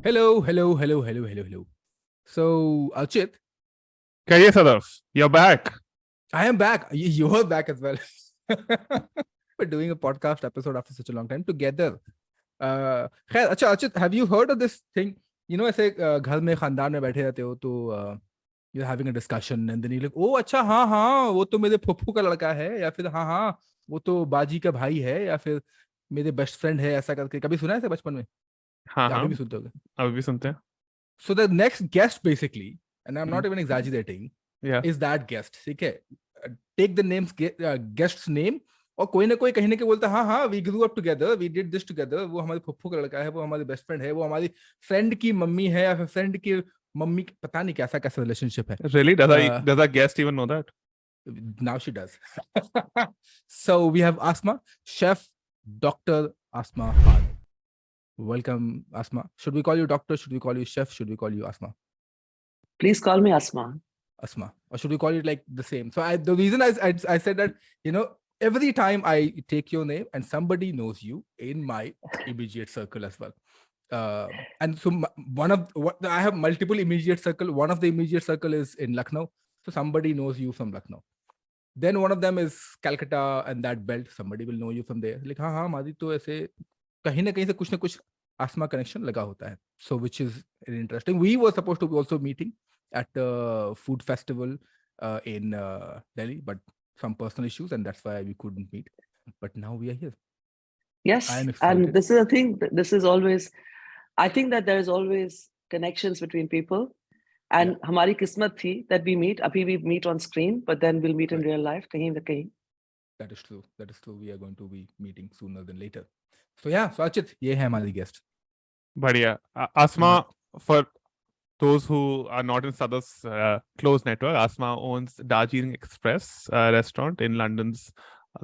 Hello. So, Archit, Okay, Sadaf, you're back. I am back. You're back as well. We're doing a podcast episode after such a long time together. खैर अच्छा Archit, have you heard of this thing? You know, ऐसे घर में खानदान में बैठे रहते हो तो you're having a discussion and then you're like, oh अच्छा हाँ वो तो मेरे फुफ्फू का लड़का है या फिर हाँ वो तो बाजी का भाई है या फिर मेरे बेस्ट फ्रेंड है ऐसा करके कभी सुना है ऐसे बचपन में हाँ या हाँ अभी भी सुनते होगे? अभी भी सुनते हैं. So the next guest basically, and I'm not Mhm. even exaggerating, Yeah. is that guest. ठीक है, take the names guest's name और कोई ना कोई कहीं ना कहीं बोलता हाँ we grew up together, we did this together. वो हमारे फुफ्फू का लड़का है, वो हमारी बेस्ट फ्रेंड है, वो हमारी फ्रेंड की मम्मी है या फिर फ्रेंड की मम्मी, पता नहीं कैसा कैसा रिलेशनशिप है. Really? Does our guest even know that? Now she does. So we have Asma, Chef Dr. Asma Khan. Welcome, Asma. Should we call you doctor? Should we call you chef? Should we call you Asma? Please call me Asma. Asma, or should we call it like the same? So the reason I said that, you know, every time I take your name and somebody knows you in my immediate circle as well. And so I have multiple immediate circle. One of the immediate circle is in Lucknow. So somebody knows you from Lucknow. Then one of them is Calcutta and that belt. Somebody will know you from there. Like, हाँ मादी तो ऐसे कहीं ना कहीं से कुछ ना कुछ Asma connection लगा होता है. So which is interesting. We were supposed to be also meeting at a food festival in Delhi, but some personal issues, and that's why we couldn't meet. But now we are here. Yes, I am excited. and this is the thing. This is always, I think that there is always connections between people. And हमारी किस्मत थी that we meet. अभी we meet on screen, but then we'll meet in real life. कहीं ना कहीं. That is true. We are going to be meeting sooner than later. So yeah, so Archit, ये है हमारी guest. बढ़िया. Asma, for those who are not in Sadaf's close network, Asma owns Darjeeling Express restaurant in London's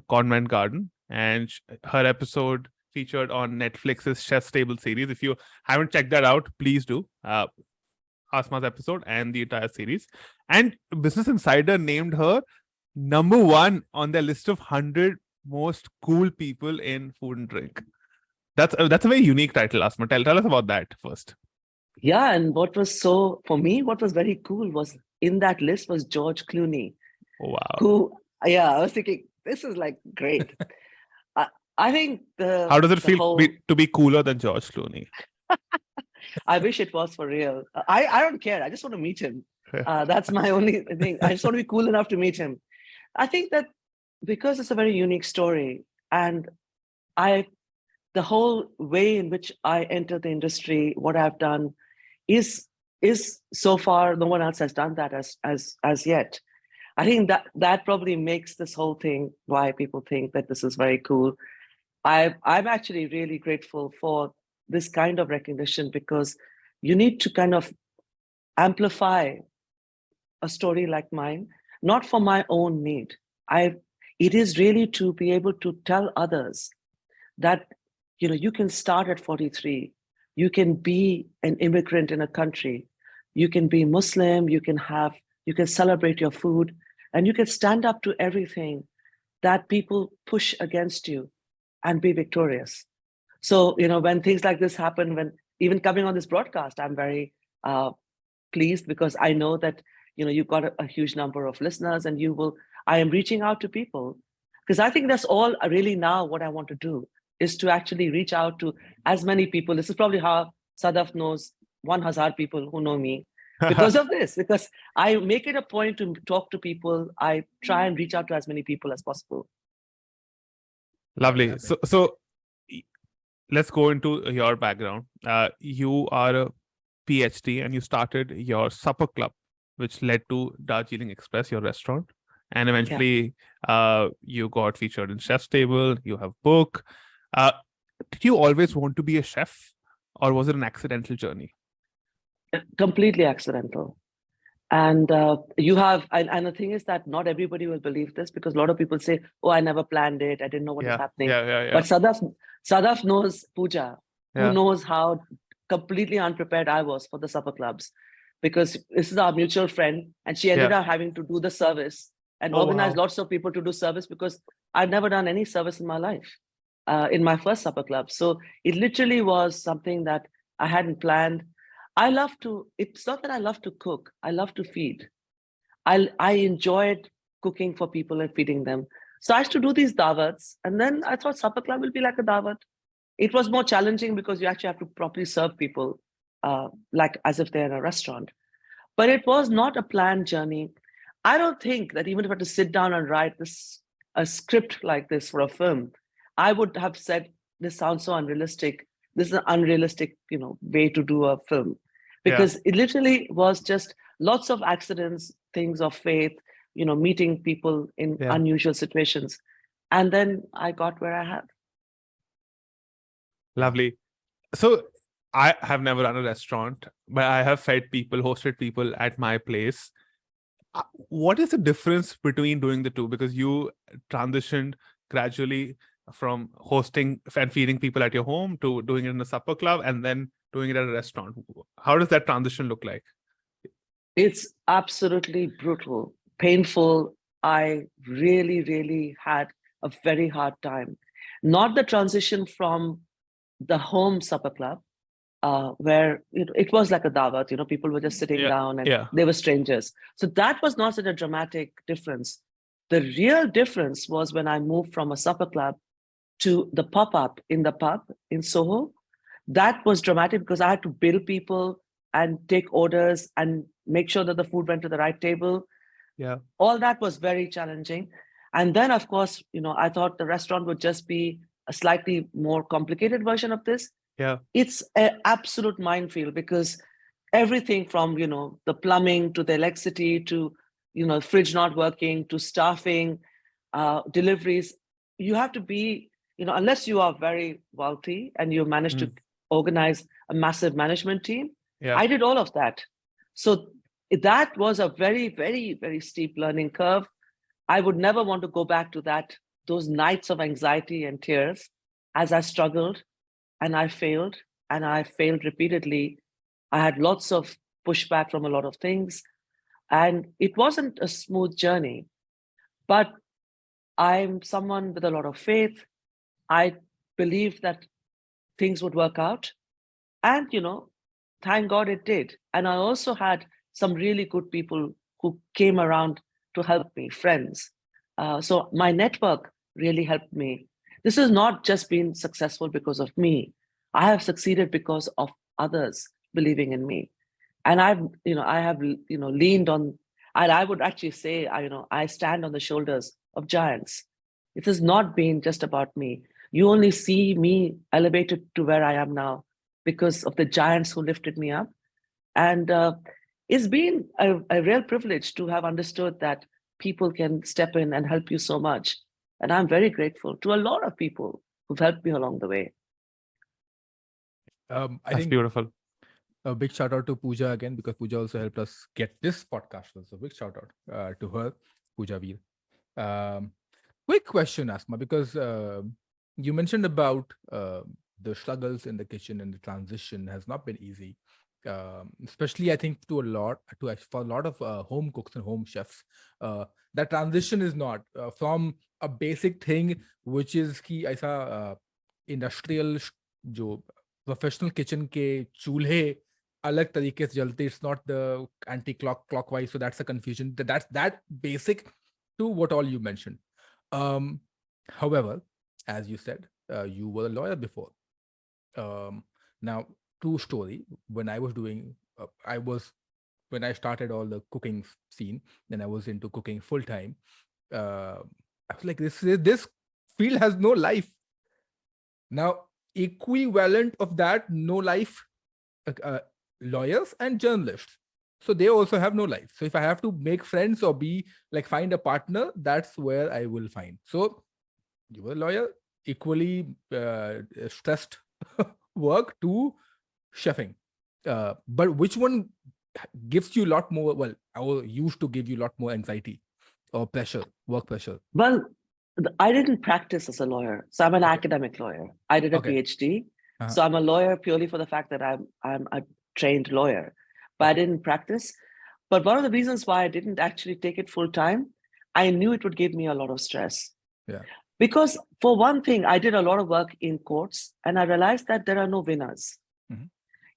Convent Garden, and her episode featured on Netflix's Chef's Table series. If you haven't checked that out, please do. Asma's episode and the entire series. And Business Insider named her #1 on their list of 100 most cool people in food and drink. That's a very unique title, Asma. Tell us about that first. Yeah, and what was very cool was in that list was George Clooney. Wow. I was thinking, this is like great. I think how does it feel to be cooler than George Clooney? I wish it was for real. I don't care. I just want to meet him. That's my only thing. I just want to be cool enough to meet him. I think that because it's a very unique story, and the whole way in which I entered the industry, what I've done, is so far no one else has done that as yet. I think that probably makes this whole thing why people think that this is very cool. I'm actually really grateful for this kind of recognition, because you need to kind of amplify a story like mine, not for my own need. It is really to be able to tell others that, you know, you can start at 43, you can be an immigrant in a country, you can be Muslim, you can celebrate your food, and you can stand up to everything that people push against you and be victorious. So, you know, when things like this happen, when even coming on this broadcast, I'm very pleased, because I know that, you know, you've got a huge number of listeners, and I am reaching out to people, because I think that's all really now what I want to do, is to actually reach out to as many people. This is probably how Sadaf knows 1,000 people who know me, because of this, because I make it a point to talk to people. I try and reach out to as many people as possible. Lovely. So let's go into your background. You are a PhD and you started your supper club, which led to Darjeeling Express, your restaurant. And eventually you got featured in Chef's Table, you have book. Did you always want to be a chef, or was it an accidental journey? Completely accidental. And and the thing is that not everybody will believe this, because a lot of people say, oh, I never planned it, I didn't know what was happening. But Sadaf knows Pooja, who knows how completely unprepared I was for the supper clubs, because this is our mutual friend, and she ended up having to do the service and organize lots of people to do service, because I'd never done any service in my life, in my first supper club. So it literally was something that I hadn't planned. It's not that I love to cook. I love to feed. I enjoyed cooking for people and feeding them. So I used to do these dawats. And then I thought supper club will be like a dawat. It was more challenging because you actually have to properly serve people like as if they're in a restaurant. But it was not a planned journey. I don't think that even if I had to sit down and write a script like this for a film, I would have said, this sounds so unrealistic. This is an unrealistic, way to do a film. Because it literally was just lots of accidents, things of faith, meeting people in unusual situations. And then I got where I have. Lovely. So I have never run a restaurant, but I have fed people, hosted people at my place. What is the difference between doing the two? Because you transitioned gradually from hosting and feeding people at your home to doing it in a supper club and then doing it at a restaurant. How does that transition look like? It's absolutely brutal, painful. I really, really had a very hard time. Not the transition from the home supper club, where it was like a dawat, people were just sitting down and they were strangers. So that was not such a dramatic difference. The real difference was when I moved from a supper club to the pop-up in the pub in Soho. That was dramatic because I had to bill people and take orders and make sure that the food went to the right table. Yeah. All that was very challenging. And then, of course, I thought the restaurant would just be a slightly more complicated version of this. Yeah. It's an absolute minefield because everything from, the plumbing to the electricity to, fridge not working to staffing, deliveries, you have to be, unless you are very wealthy and you manage to organize a massive management team. Yeah. I did all of that. So that was a very, very, very steep learning curve. I would never want to go back to those nights of anxiety and tears as I struggled and I failed repeatedly. I had lots of pushback from a lot of things and it wasn't a smooth journey, but I'm someone with a lot of faith. I believed that things would work out and, thank God it did. And I also had some really good people who came around to help me, friends. So my network really helped me. This has not just been successful because of me. I have succeeded because of others believing in me. And I have leaned on, and I would actually say, I stand on the shoulders of giants. It has not been just about me. You only see me elevated to where I am now because of the giants who lifted me up. And it's been a real privilege to have understood that people can step in and help you so much. And I'm very grateful to a lot of people who've helped me along the way. I That's think beautiful. a big shout out to Pooja again, because Pooja also helped us get this podcast. So big shout out to her, Pooja Veer. Quick question, Asma, because you mentioned about the struggles in the kitchen and the transition has not been easy. Especially I think for a lot of home cooks and home chefs, that transition is not from a basic thing which is कि ऐसा industrial जो professional kitchen के चूल्हे अलग तरीके से जलते, it's not the clockwise, so that's a confusion. That's that basic to what all you mentioned. However, as you said, you were a lawyer before. Now, true story, when I was doing when I started all the cooking scene, then I was into cooking full time. I was like, this field has no life. Now, equivalent of that, no life, lawyers and journalists. So they also have no life. So if I have to make friends or find a partner, that's where I will find. So you were a lawyer, equally stressed work to chefing. But which one gives you a lot more, used to give you a lot more anxiety or pressure, work pressure? Well, I didn't practice as a lawyer. So I'm an academic lawyer. I did a PhD. So I'm a lawyer purely for the fact that I'm a trained lawyer, but I didn't practice. But one of the reasons why I didn't actually take it full time, I knew it would give me a lot of stress. Yeah. Because for one thing, I did a lot of work in courts and I realized that there are no winners. Mm-hmm.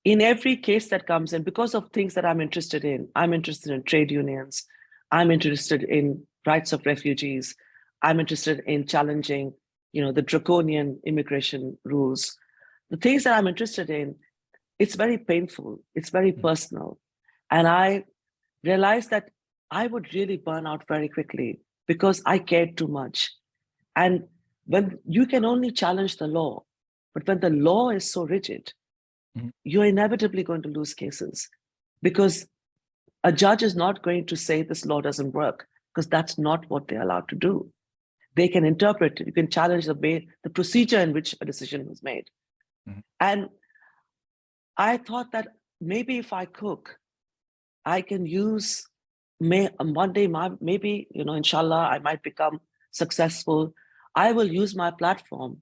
in every case that comes in, because of things that I'm interested in trade unions, I'm interested in rights of refugees, I'm interested in challenging, the draconian immigration rules. The things that I'm interested in, it's very painful, it's very personal. And I realized that I would really burn out very quickly because I cared too much. And when you can only challenge the law, but when the law is so rigid, you're inevitably going to lose cases, because a judge is not going to say this law doesn't work, because that's not what they're allowed to do. They can interpret it. You can challenge the procedure in which a decision was made. And I thought that maybe if I cook, I can use, one day, maybe, inshallah, I might become successful. I will use my platform.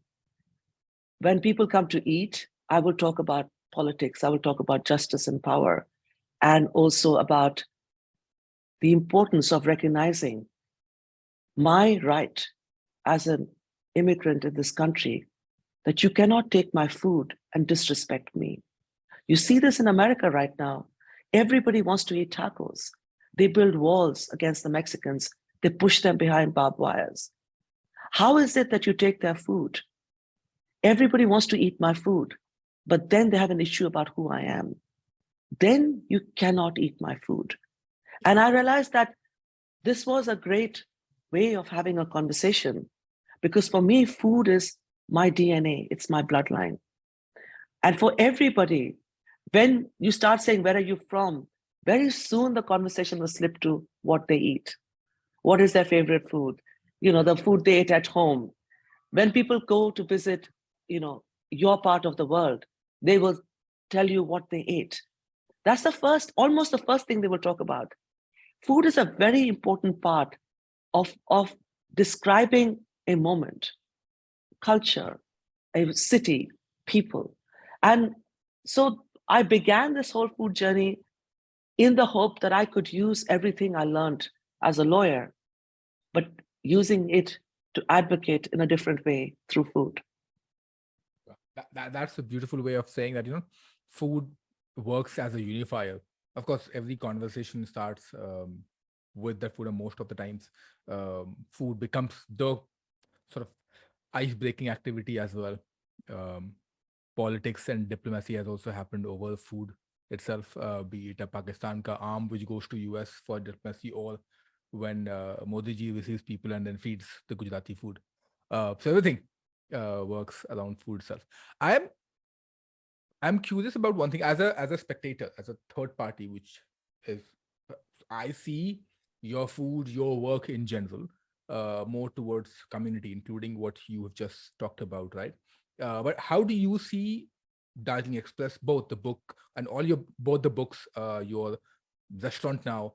When people come to eat, I will talk about politics. I will talk about justice and power, and also about the importance of recognizing my right as an immigrant in this country, that you cannot take my food and disrespect me. You see this in America right now. Everybody wants to eat tacos. They build walls against the Mexicans. They push them behind barbed wires. How is it that you take their food? Everybody wants to eat my food, but then they have an issue about who I am. Then you cannot eat my food. And I realized that this was a great way of having a conversation, because for me, food is my DNA, it's my bloodline. And for everybody, when you start saying, where are you from? Very soon the conversation will slip to what they eat. What is their favorite food? The food they ate at home. When people go to visit, your part of the world, they will tell you what they ate. That's almost the first thing they will talk about. Food is a very important part of describing a moment, culture, a city, people. And so I began this whole food journey in the hope that I could use everything I learned as a lawyer, but using it to advocate in a different way through food. That's a beautiful way of saying that, food works as a unifier. Of course, every conversation starts with that food, and most of the times food becomes the sort of ice-breaking activity as well. Politics and diplomacy has also happened over food itself, be it a Pakistan ka arm which goes to US for diplomacy, or when Modi ji receives people and then feeds the Gujarati food. So everything works around food itself. I'm curious about one thing as a spectator, as a third party, which is I see your food, your work in general, more towards community, including what you have just talked about, right? But how do you see Darjeeling Express, both the book and both the books, your restaurant now,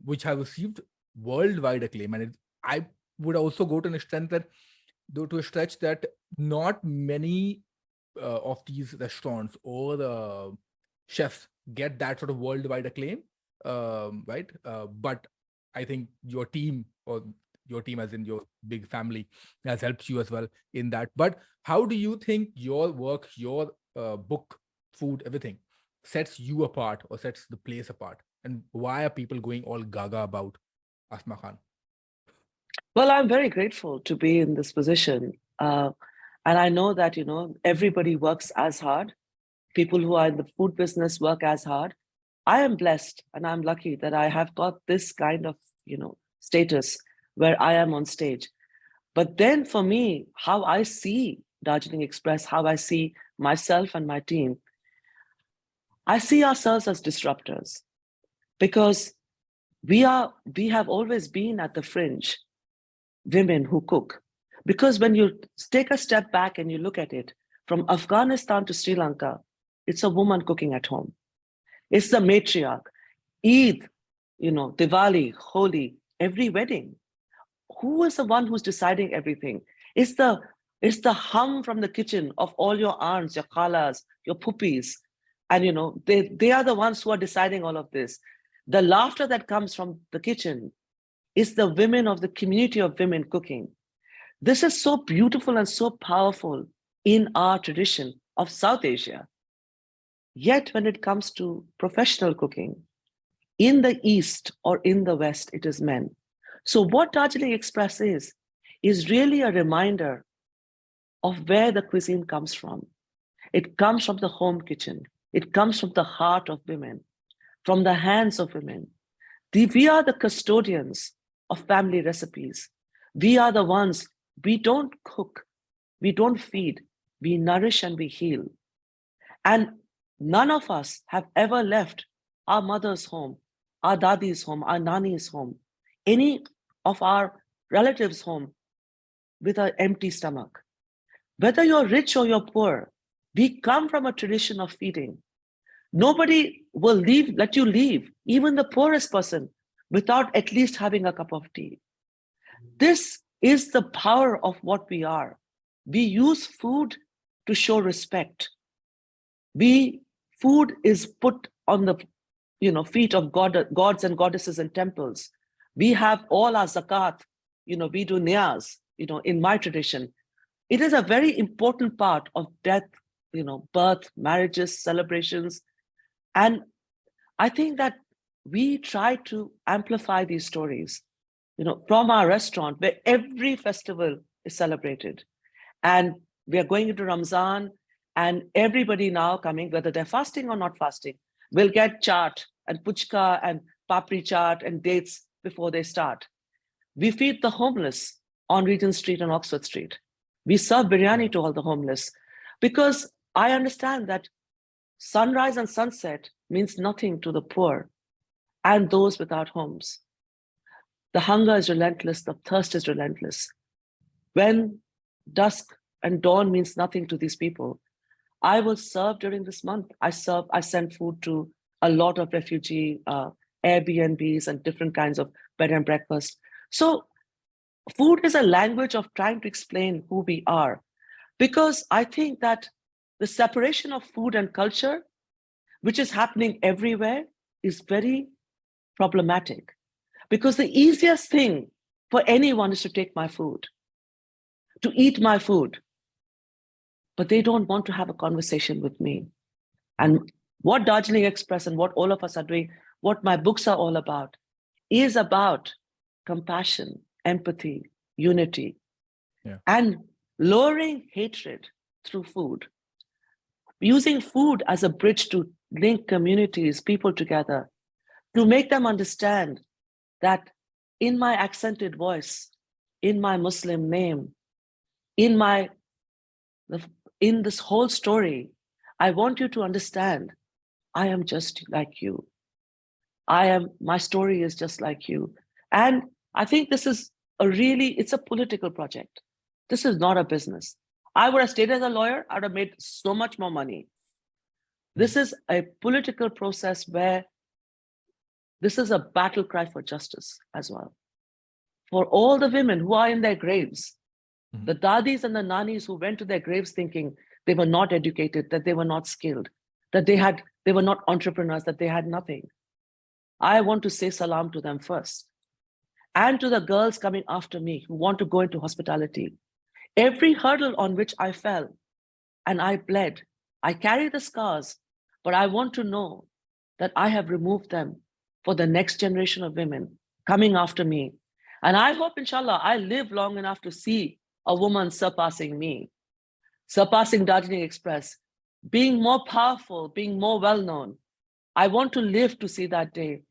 which have received worldwide acclaim, and I would also go to an extent that, to a stretch that not many of these restaurants or chefs get that sort of worldwide acclaim, right? But I think your team as in your big family has helped you as well in that. But how do you think your work, your book, food, everything sets you apart or sets the place apart? And why are people going all gaga about Asma Khan? Well, I'm very grateful to be in this position. And I know that, everybody works as hard. People who are in the food business work as hard. I am blessed and I'm lucky that I have got this kind of, status where I am on stage. But then for me, how I see Darjeeling Express, how I see myself and my team, I see ourselves as disruptors, because we have always been at the fringe, women who cook. Because when you take a step back and you look at it, from Afghanistan to Sri Lanka, it's a woman cooking at home. It's the matriarch. Eid, Diwali, Holi, every wedding. Who is the one who's deciding everything? It's the hum from the kitchen of all your aunts, your khalas, your puppies. And they are the ones who are deciding all of this. The laughter that comes from the kitchen is the women of the community of women cooking. This is so beautiful and so powerful in our tradition of South Asia. Yet when it comes to professional cooking, in the East or in the West, it is men. So what Darjeeling Express is really a reminder of where the cuisine comes from. It comes from the home kitchen. It comes from the heart of women, from the hands of women. We are the custodians of family recipes. We are the ones, we don't cook, we don't feed, we nourish and we heal. And none of us have ever left our mother's home, our dadi's home, our nani's home, any of our relatives' home with an empty stomach. Whether you're rich or you're poor, we come from a tradition of feeding. Nobody will let you leave, even the poorest person, without at least having a cup of tea. This is the power of what we are. We use food to show respect. Food is put on the feet of gods and goddesses in temples. We have all our zakat, we do niyaz, in my tradition. It is a very important part of death, birth, marriages, celebrations. And I think that we try to amplify these stories, from our restaurant where every festival is celebrated. And we are going into Ramzan, and everybody now coming, whether they're fasting or not fasting, will get chaat and puchka and papri chaat and dates before they start. We feed the homeless on Regent Street and Oxford Street. We serve biryani to all the homeless, because I understand that sunrise and sunset means nothing to the poor and those without homes. The hunger is relentless, the thirst is relentless. When dusk and dawn means nothing to these people, I will serve during this month. I send food to a lot of refugee Airbnbs and different kinds of bed and breakfast. So food is a language of trying to explain who we are, because I think that the separation of food and culture, which is happening everywhere, is very problematic, because the easiest thing for anyone is to take my food, to eat my food, but they don't want to have a conversation with me. And what Darjeeling Express and what all of us are doing, what my books are all about, is about compassion, empathy, unity, and lowering hatred through food, using food as a bridge to link communities, people together, to make them understand that in my accented voice, in my Muslim name, in this whole story, I want you to understand, I am just like you. My story is just like you. And I think this is it's a political project. This is not a business. I would have stayed as a lawyer, I would have made so much more money. This is a political process where this is a battle cry for justice as well. For all the women who are in their graves, the dadis and the nanis who went to their graves thinking they were not educated, that they were not skilled, that they were not entrepreneurs, that they had nothing. I want to say salam to them first. And to the girls coming after me who want to go into hospitality. Every hurdle on which I fell and I bled, I carry the scars, but I want to know that I have removed them for the next generation of women coming after me. And I hope, inshallah, I live long enough to see a woman surpassing me, surpassing Darjeeling Express, being more powerful, being more well-known. I want to live to see that day.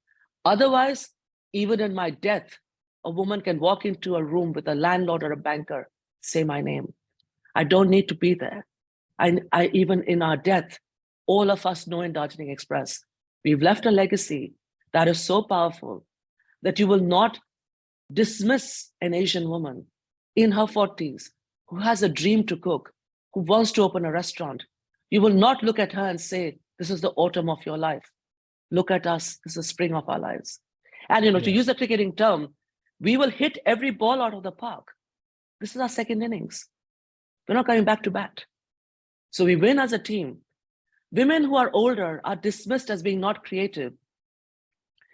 Otherwise, even in my death, a woman can walk into a room with a landlord or a banker, say my name. I don't need to be there. I even in our death, all of us know in Darjeeling Express, we've left a legacy that is so powerful that you will not dismiss an Asian woman in her 40s who has a dream to cook, who wants to open a restaurant. You will not look at her and say, this is the autumn of your life. Look at us, this is the spring of our lives. And to use a cricketing term, we will hit every ball out of the park. This is our second innings. We're not coming back to bat. So we win as a team. Women who are older are dismissed as being not creative.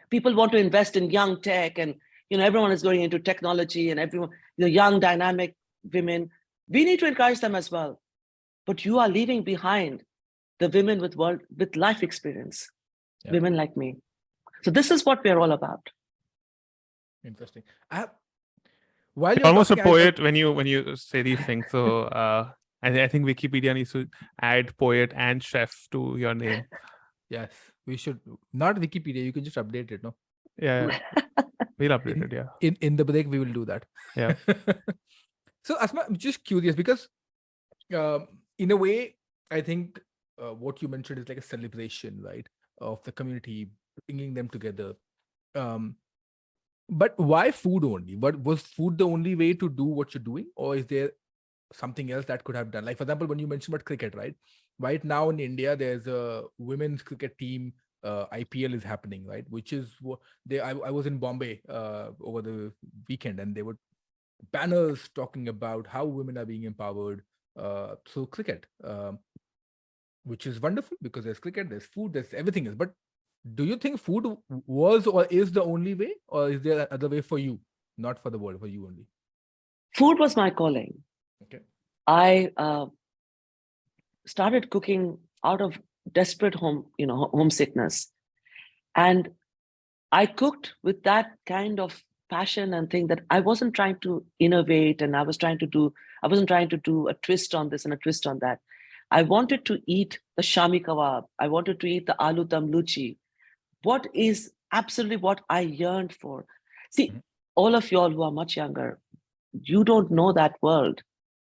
People want to invest in young tech, and everyone is going into technology, and everyone, young, dynamic women. We need to encourage them as well. But you are leaving behind the women with life experience, Yeah. women like me. So this is what we're all about. Interesting. While You're you're almost a talking, poet when you say these things. So I think Wikipedia needs to add poet and chef to your name. yes, we should not Wikipedia. You can just update it, no? Yeah, we'll update it. Yeah, In the break, we will do that. yeah. So Asma, I'm just curious because, in a way, I think what you mentioned is like a celebration, right, of the community, bringing them together. But why food only? But was food the only way to do what you're doing, or is there something else that could have done? Like, for example, when you mentioned about cricket, right? Right now in India, there's a women's cricket team. IPL is happening, right? Which is what they. I was in Bombay over the weekend, and there were banners talking about how women are being empowered through cricket, which is wonderful because there's cricket, there's food, there's everything else. But do you think food was or is the only way, or is there another way for you, not for the world, for you only? Food was my calling. Okay. I started cooking out of desperate homesickness, and I cooked with that kind of passion and thing that I wasn't trying to innovate, and I wasn't trying to do a twist on this and a twist on that. I wanted to eat the shami kebab. I wanted to eat the aloo dum luchi. What is absolutely what I yearned for. See, Mhm. all of y'all who are much younger, you don't know that world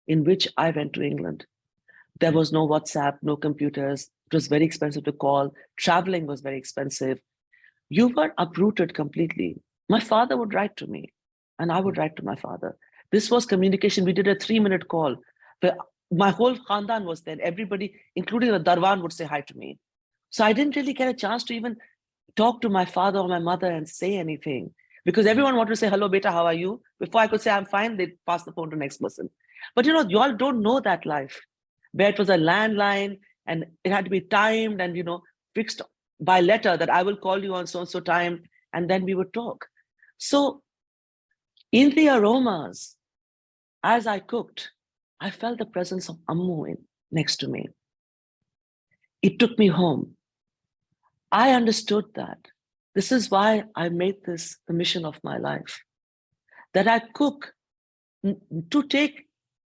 in which I went to England. There was no WhatsApp, no computers. It was very expensive to call. Traveling was very expensive. You were uprooted completely. My father would write to me, and I would write to my father. This was communication. We did a 3-minute call. Where my whole khandan was there. Everybody, including the Darwan, would say hi to me. So I didn't really get a chance to even talk to my father or my mother and say anything, because everyone wanted to say, hello, beta, how are you? Before I could say, I'm fine, they'd pass the phone to the next person. But you all don't know that life, where it was a landline and it had to be timed and, fixed by letter that I will call you on so-and-so time, and then we would talk. So in the aromas, as I cooked, I felt the presence of Ammu next to me. It took me home. I understood that. This is why I made this the mission of my life, that I cook to take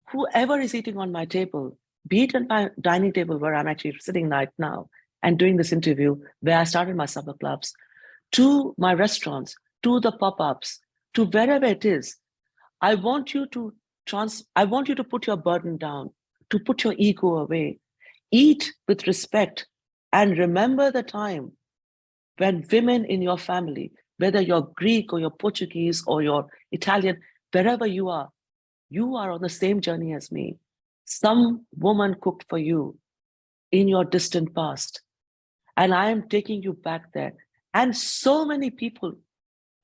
whoever is eating on my table, be it on my dining table where I'm actually sitting right now and doing this interview, where I started my supper clubs, to my restaurants, to the pop-ups, to wherever it is. I want you to put your burden down, to put your ego away, eat with respect, and remember the time when women in your family, whether you're Greek or you're Portuguese or you're Italian, wherever you are on the same journey as me. Some woman cooked for you in your distant past, and I am taking you back there. And so many people,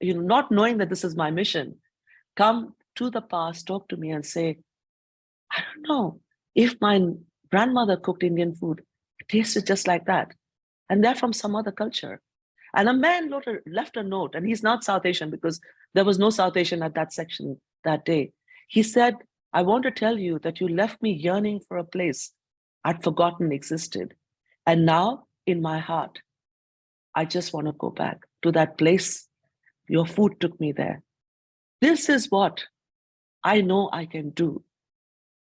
not knowing that this is my mission, come to the past, talk to me and say, I don't know if my grandmother cooked Indian food, it tasted just like that. And they're from some other culture. And a man left a note, and he's not South Asian because there was no South Asian at that section that day. He said, I want to tell you that you left me yearning for a place I'd forgotten existed. And now in my heart, I just want to go back to that place. Your food took me there. This is what I know I can do.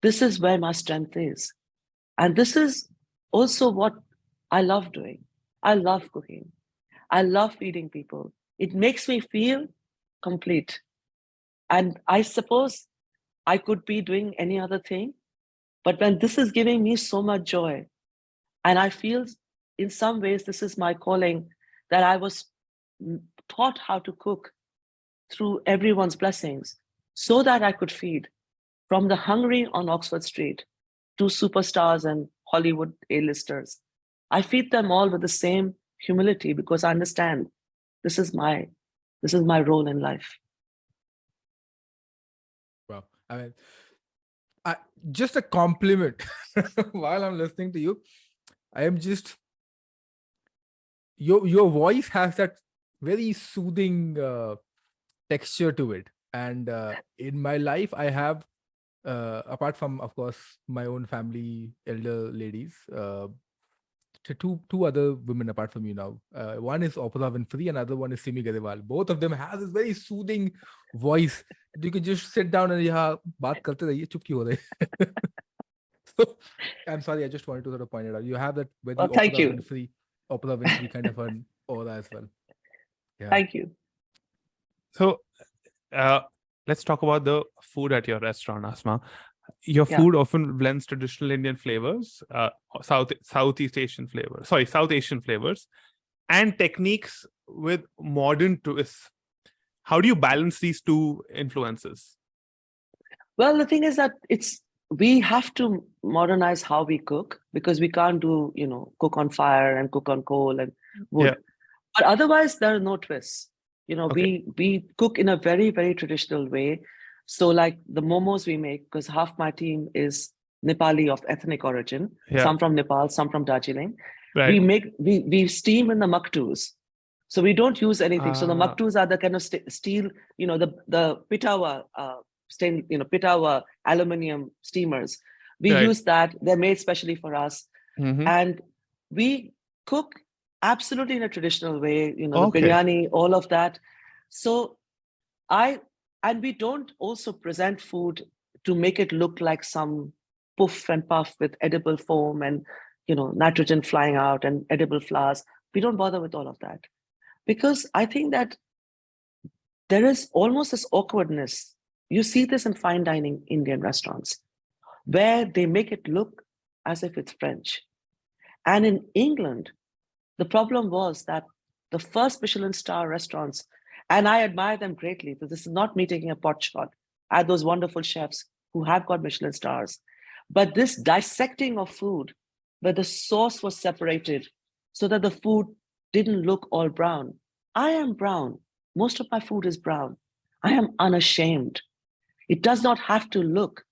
This is where my strength is. And this is also what I love doing. I love cooking. I love feeding people. It makes me feel complete. And I suppose I could be doing any other thing, but when this is giving me so much joy, and I feel in some ways this is my calling, that I was taught how to cook through everyone's blessings so that I could feed, from the hungry on Oxford Street to superstars and Hollywood A-listers. I feed them all with the same humility because I understand this is my role in life. Wow. I mean, just a compliment. While I'm listening to you, I am just your voice has that very soothing texture to it. And in my life, I have, apart from, of course, my own family, elder ladies, So two other women apart from you now. One is Oprah Winfrey, another one is Simi Garewal. Both of them have this very soothing voice. You can just sit down and baat karte rahiye, chup kyun ho rahe? So I'm sorry, I just wanted to sort of point it out. You have that very Well, thank you. Oprah Winfrey kind of an aura as well. Yeah. Thank you. So let's talk about the food at your restaurant, Asma. Your Yeah. food often blends traditional Indian flavors, South Asian flavors, and techniques with modern twists. How do you balance these two influences? Well, the thing is that we have to modernize how we cook, because we can't do, cook on fire and cook on coal and wood. Yeah. But otherwise, there are no twists. Okay. We cook in a very, very traditional way. So like the momos we make, because half my team is Nepali of ethnic origin, Yeah. some from Nepal, some from Darjeeling. Right. We steam in the maktus. So we don't use anything. So the maktus are the kind of steel, the pitawa, pitawa aluminium steamers. We Right. use that. They're made specially for us. Mhm. And we cook absolutely in a traditional way, the Okay. biryani, all of that. So and we don't also present food to make it look like some puff and puff with edible foam and, nitrogen flying out and edible flowers. We don't bother with all of that, because I think that there is almost this awkwardness. You see this in fine dining Indian restaurants where they make it look as if it's French. And in England, the problem was that the first Michelin star restaurants, and I admire them greatly, so this is not me taking a pot shot at those wonderful chefs who have got Michelin stars, but this dissecting of food where the sauce was separated so that the food didn't look all brown. I am brown. Most of my food is brown. I am unashamed. It does not have to look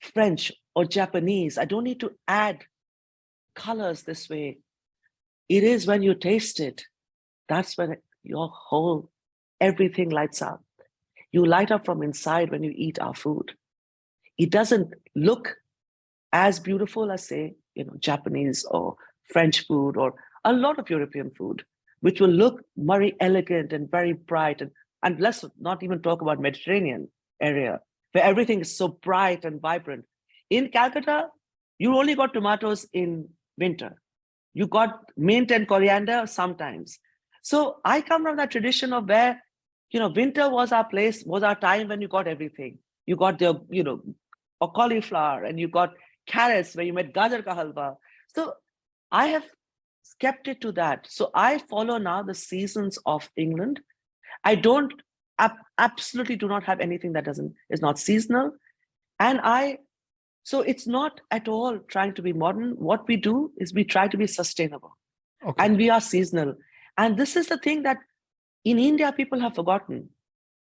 French or Japanese. I don't need to add colors this way. It is when you taste it, that's when your whole, everything lights up. You light up from inside when you eat our food. It doesn't look as beautiful as, say, Japanese or French food or a lot of European food, which will look very elegant and very bright. And let's not even talk about Mediterranean area, where everything is so bright and vibrant. In Calcutta, you only got tomatoes in winter. You got mint and coriander sometimes. So I come from that tradition of where, winter was our place, was our time when you got everything. You got the, a cauliflower, and you got carrots where you made gajar ka halwa. So I have kept it to that. So I follow now the seasons of England. I don't absolutely do not have anything that is not seasonal. And so it's not at all trying to be modern. What we do is we try to be sustainable. Okay. And we are seasonal. And this is the thing that in India, people have forgotten.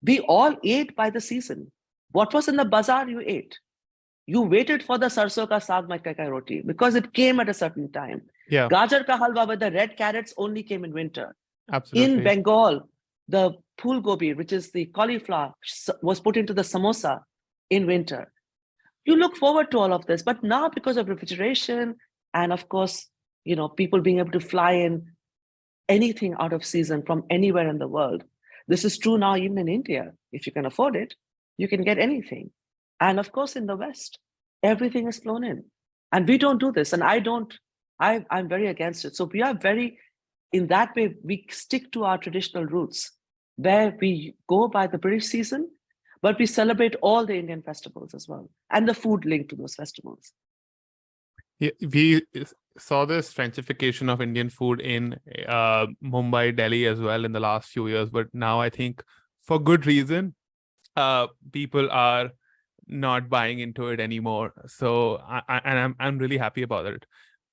We all ate by the season. What was in the bazaar, you ate. You waited for the sarso ka saag makka ka roti because it came at a certain time. Yeah. Gajar ka halwa with the red carrots only came in winter. Absolutely. In Bengal, the phul gobi, which is the cauliflower, was put into the samosa in winter. You look forward to all of this, but now because of refrigeration and of course, people being able to fly in anything out of season from anywhere in the world. This is true now even in India. If you can afford it, you can get anything. And of course, in the West, everything is flown in. And we don't do this. And I'm very against it. So we are in that way, we stick to our traditional roots where we go by the British season, but we celebrate all the Indian festivals as well, and the food linked to those festivals. Yeah, we saw this Frenchification of Indian food in Mumbai, Delhi as well in the last few years, but now I think for good reason, people are not buying into it anymore. So I'm really happy about it.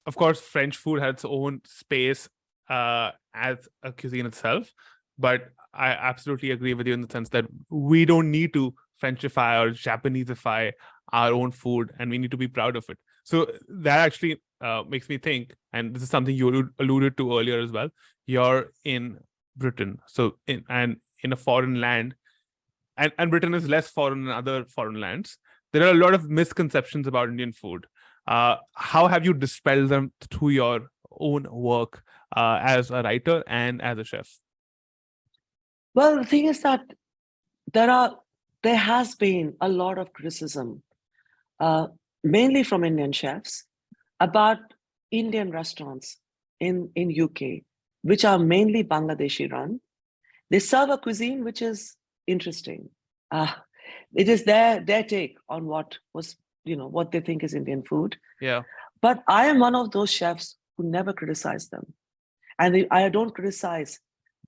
Of course, French food has its own space as a cuisine itself, but I absolutely agree with you in the sense that we don't need to Frenchify or Japaneseify our own food, and we need to be proud of it. So that actually makes me think, and this is something you alluded to earlier as well. You're in Britain, so in a foreign land, and Britain is less foreign than other foreign lands. There are a lot of misconceptions about Indian food. How have you dispelled them through your own work as a writer and as a chef? Well, the thing is that there has been a lot of criticism, mainly from Indian chefs, about Indian restaurants in UK, which are mainly Bangladeshi run. They serve a cuisine which is interesting. It is their take on what they think is Indian food. Yeah. But I am one of those chefs who never criticize them, and I don't criticize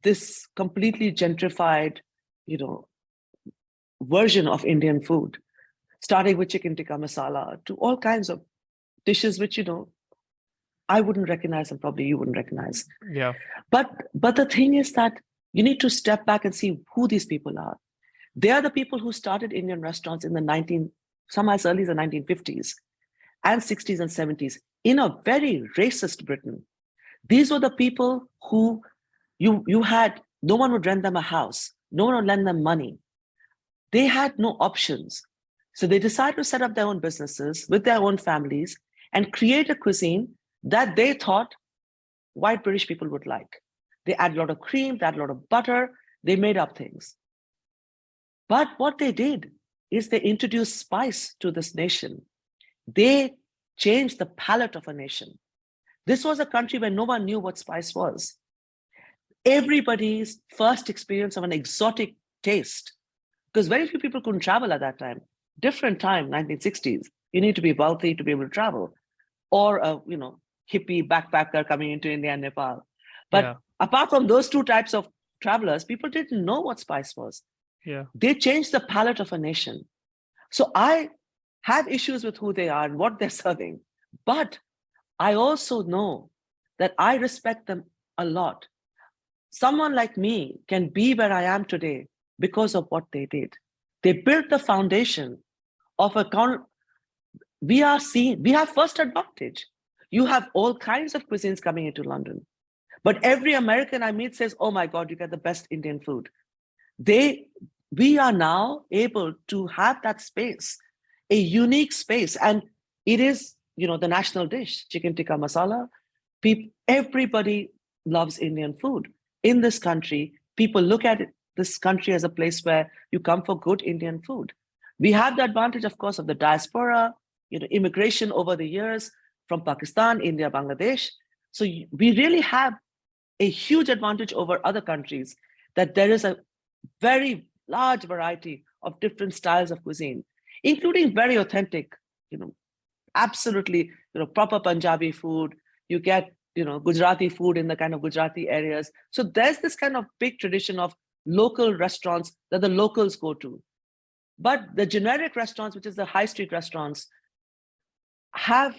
this completely gentrified, version of Indian food, starting with chicken tikka masala to all kinds of dishes which I wouldn't recognize and probably you wouldn't recognize. Yeah. But the thing is that you need to step back and see who these people are. They are the people who started Indian restaurants in some as early as the 1950s and 60s and 70s in a very racist Britain. These were the people who you had, no one would rent them a house, no one would lend them money. They had no options. So they decided to set up their own businesses with their own families and create a cuisine that they thought white British people would like. They add a lot of cream, they add a lot of butter, they made up things. But what they did is they introduced spice to this nation. They changed the palate of a nation. This was a country where no one knew what spice was. Everybody's first experience of an exotic taste, because very few people couldn't travel at that time. Different time, 1960s. You need to be wealthy to be able to travel, or a hippie backpacker coming into India and Nepal. But apart from those two types of travelers, people didn't know what spice was. Yeah. They changed the palate of a nation. So I have issues with who they are and what they're serving, but I also know that I respect them a lot. Someone like me can be where I am today because of what they did. They built the foundation of we have first advantage. You have all kinds of cuisines coming into London, but every American I meet says, "Oh my God, you get the best Indian food." We are now able to have that space, a unique space, and it is, the national dish, chicken tikka masala. Everybody loves Indian food in this country. People look at this country as a place where you come for good Indian food. We have the advantage, of course, of the diaspora, immigration over the years from Pakistan, India, Bangladesh. So we really have a huge advantage over other countries, that there is a very large variety of different styles of cuisine, including very authentic, absolutely, proper Punjabi food. You get, Gujarati food in the kind of Gujarati areas. So there's this kind of big tradition of local restaurants that the locals go to. But the generic restaurants, which is the high street restaurants, have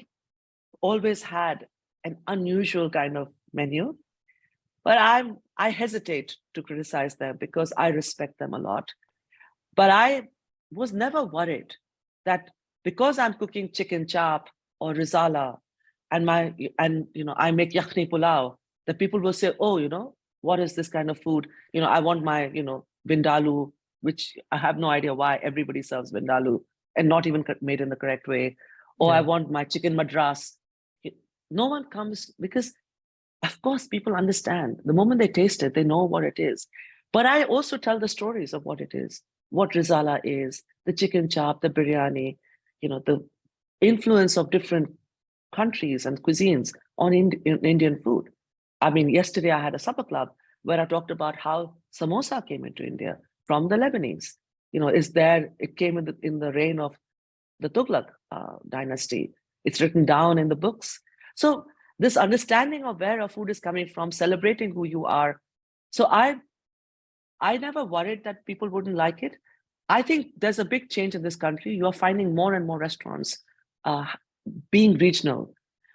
always had an unusual kind of menu. But I hesitate to criticize them because I respect them a lot. But I was never worried that because I'm cooking chicken chop or risala and I make yakhni pulao, that people will say, "Oh, what is this kind of food? I want my, vindaloo," which I have no idea why everybody serves vindaloo and not even made in the correct way. Or I want my chicken madras. No one comes because, of course, people understand. The moment they taste it, they know what it is. But I also tell the stories of what it is, what risala is, the chicken chop, the biryani, the influence of different countries and cuisines on Indian food. I mean, yesterday I had a supper club where I talked about how samosa came into India from the Lebanese. It came in the reign of the Tughlaq dynasty. It's written down in the books. So this understanding of where our food is coming from, celebrating who you are. So I never worried that people wouldn't like it. I think there's a big change in this country. You are finding more and more restaurants being regional.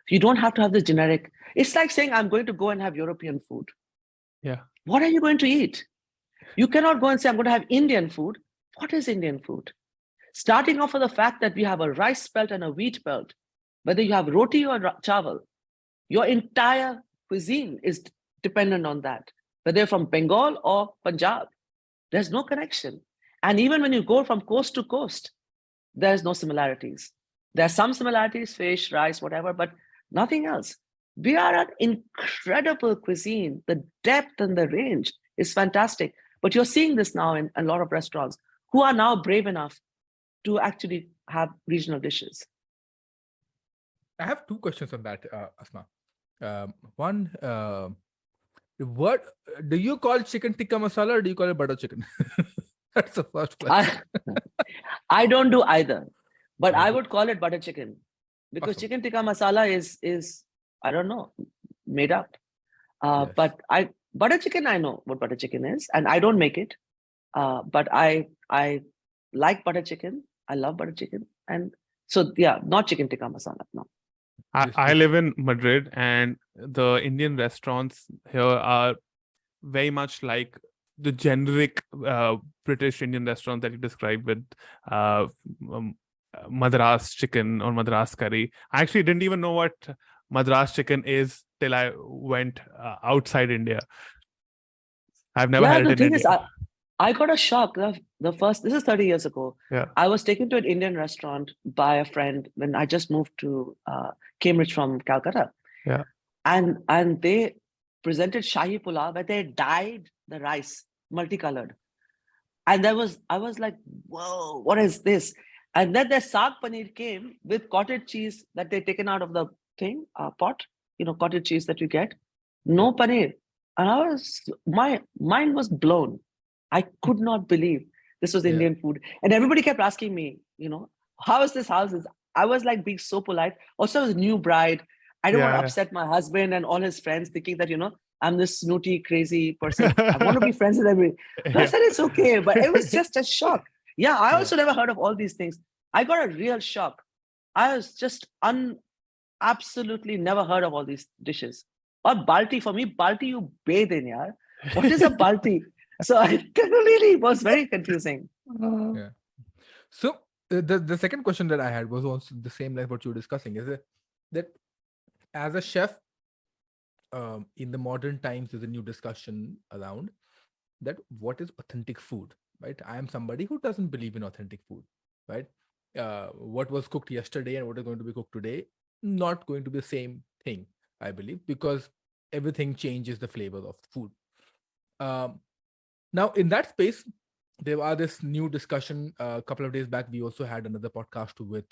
You don't have to have the generic. It's like saying, I'm going to go and have European food. Yeah. What are you going to eat? You cannot go and say, I'm going to have Indian food. What is Indian food? Starting off with the fact that we have a rice belt and a wheat belt, whether you have roti or chawal, your entire cuisine is dependent on that, whether you're from Bengal or Punjab. There's no connection. And even when you go from coast to coast, there's no similarities. There's some similarities, fish, rice, whatever, but nothing else. We are an incredible cuisine. The depth and the range is fantastic. But you're seeing this now in a lot of restaurants who are now brave enough to actually have regional dishes. I have two questions on that, Asma. One, what do you call chicken tikka masala or do you call it butter chicken? That's the first question. I don't do either, but I Okay. would call it butter chicken because Awesome. chicken tikka masala is I don't know, made up. Yes. But butter chicken, I know what butter chicken is, and I don't make it. But I like butter chicken. I love butter chicken, and so yeah, not chicken tikka masala. No. I live in Madrid, and the Indian restaurants here are very much like the generic British Indian restaurant that you described with Madras chicken or Madras curry. I actually didn't even know what Madras chicken is till I went outside India. I've never had it The in thing India. is, I got a shock. The first, this is 30 years ago. Yeah. I was taken to an Indian restaurant by a friend when I just moved to Cambridge from Calcutta. Yeah. And they presented Shahi Pulao where they dyed the rice multicolored. And I was like, whoa, what is this? And then the saag paneer came with cottage cheese that they'd taken out of the thing, pot, cottage cheese that you get. No paneer. And my mind was blown. I could not believe this was Indian food. And everybody kept asking me, how is this house? I was like being so polite. Also, I was a new bride. I don't want to upset my husband and all his friends thinking that, I'm this snooty, crazy person. I want to be friends with everybody. So I said, it's okay. But it was just a shock. Yeah, I also never heard of all these things. I got a real shock. I was just absolutely never heard of all these dishes. Or balti, for me, balti you bathe in, yaar. What is a balti? So it really was very confusing. Yeah. So the second question that I had was also the same like what you were discussing. Is that as a chef, in the modern times, there's a new discussion around that what is authentic food, right? I am somebody who doesn't believe in authentic food, right? What was cooked yesterday and what is going to be cooked today, not going to be the same thing, I believe, because everything changes the flavor of food. Now, in that space, there are this new discussion. A couple of days back, we also had another podcast with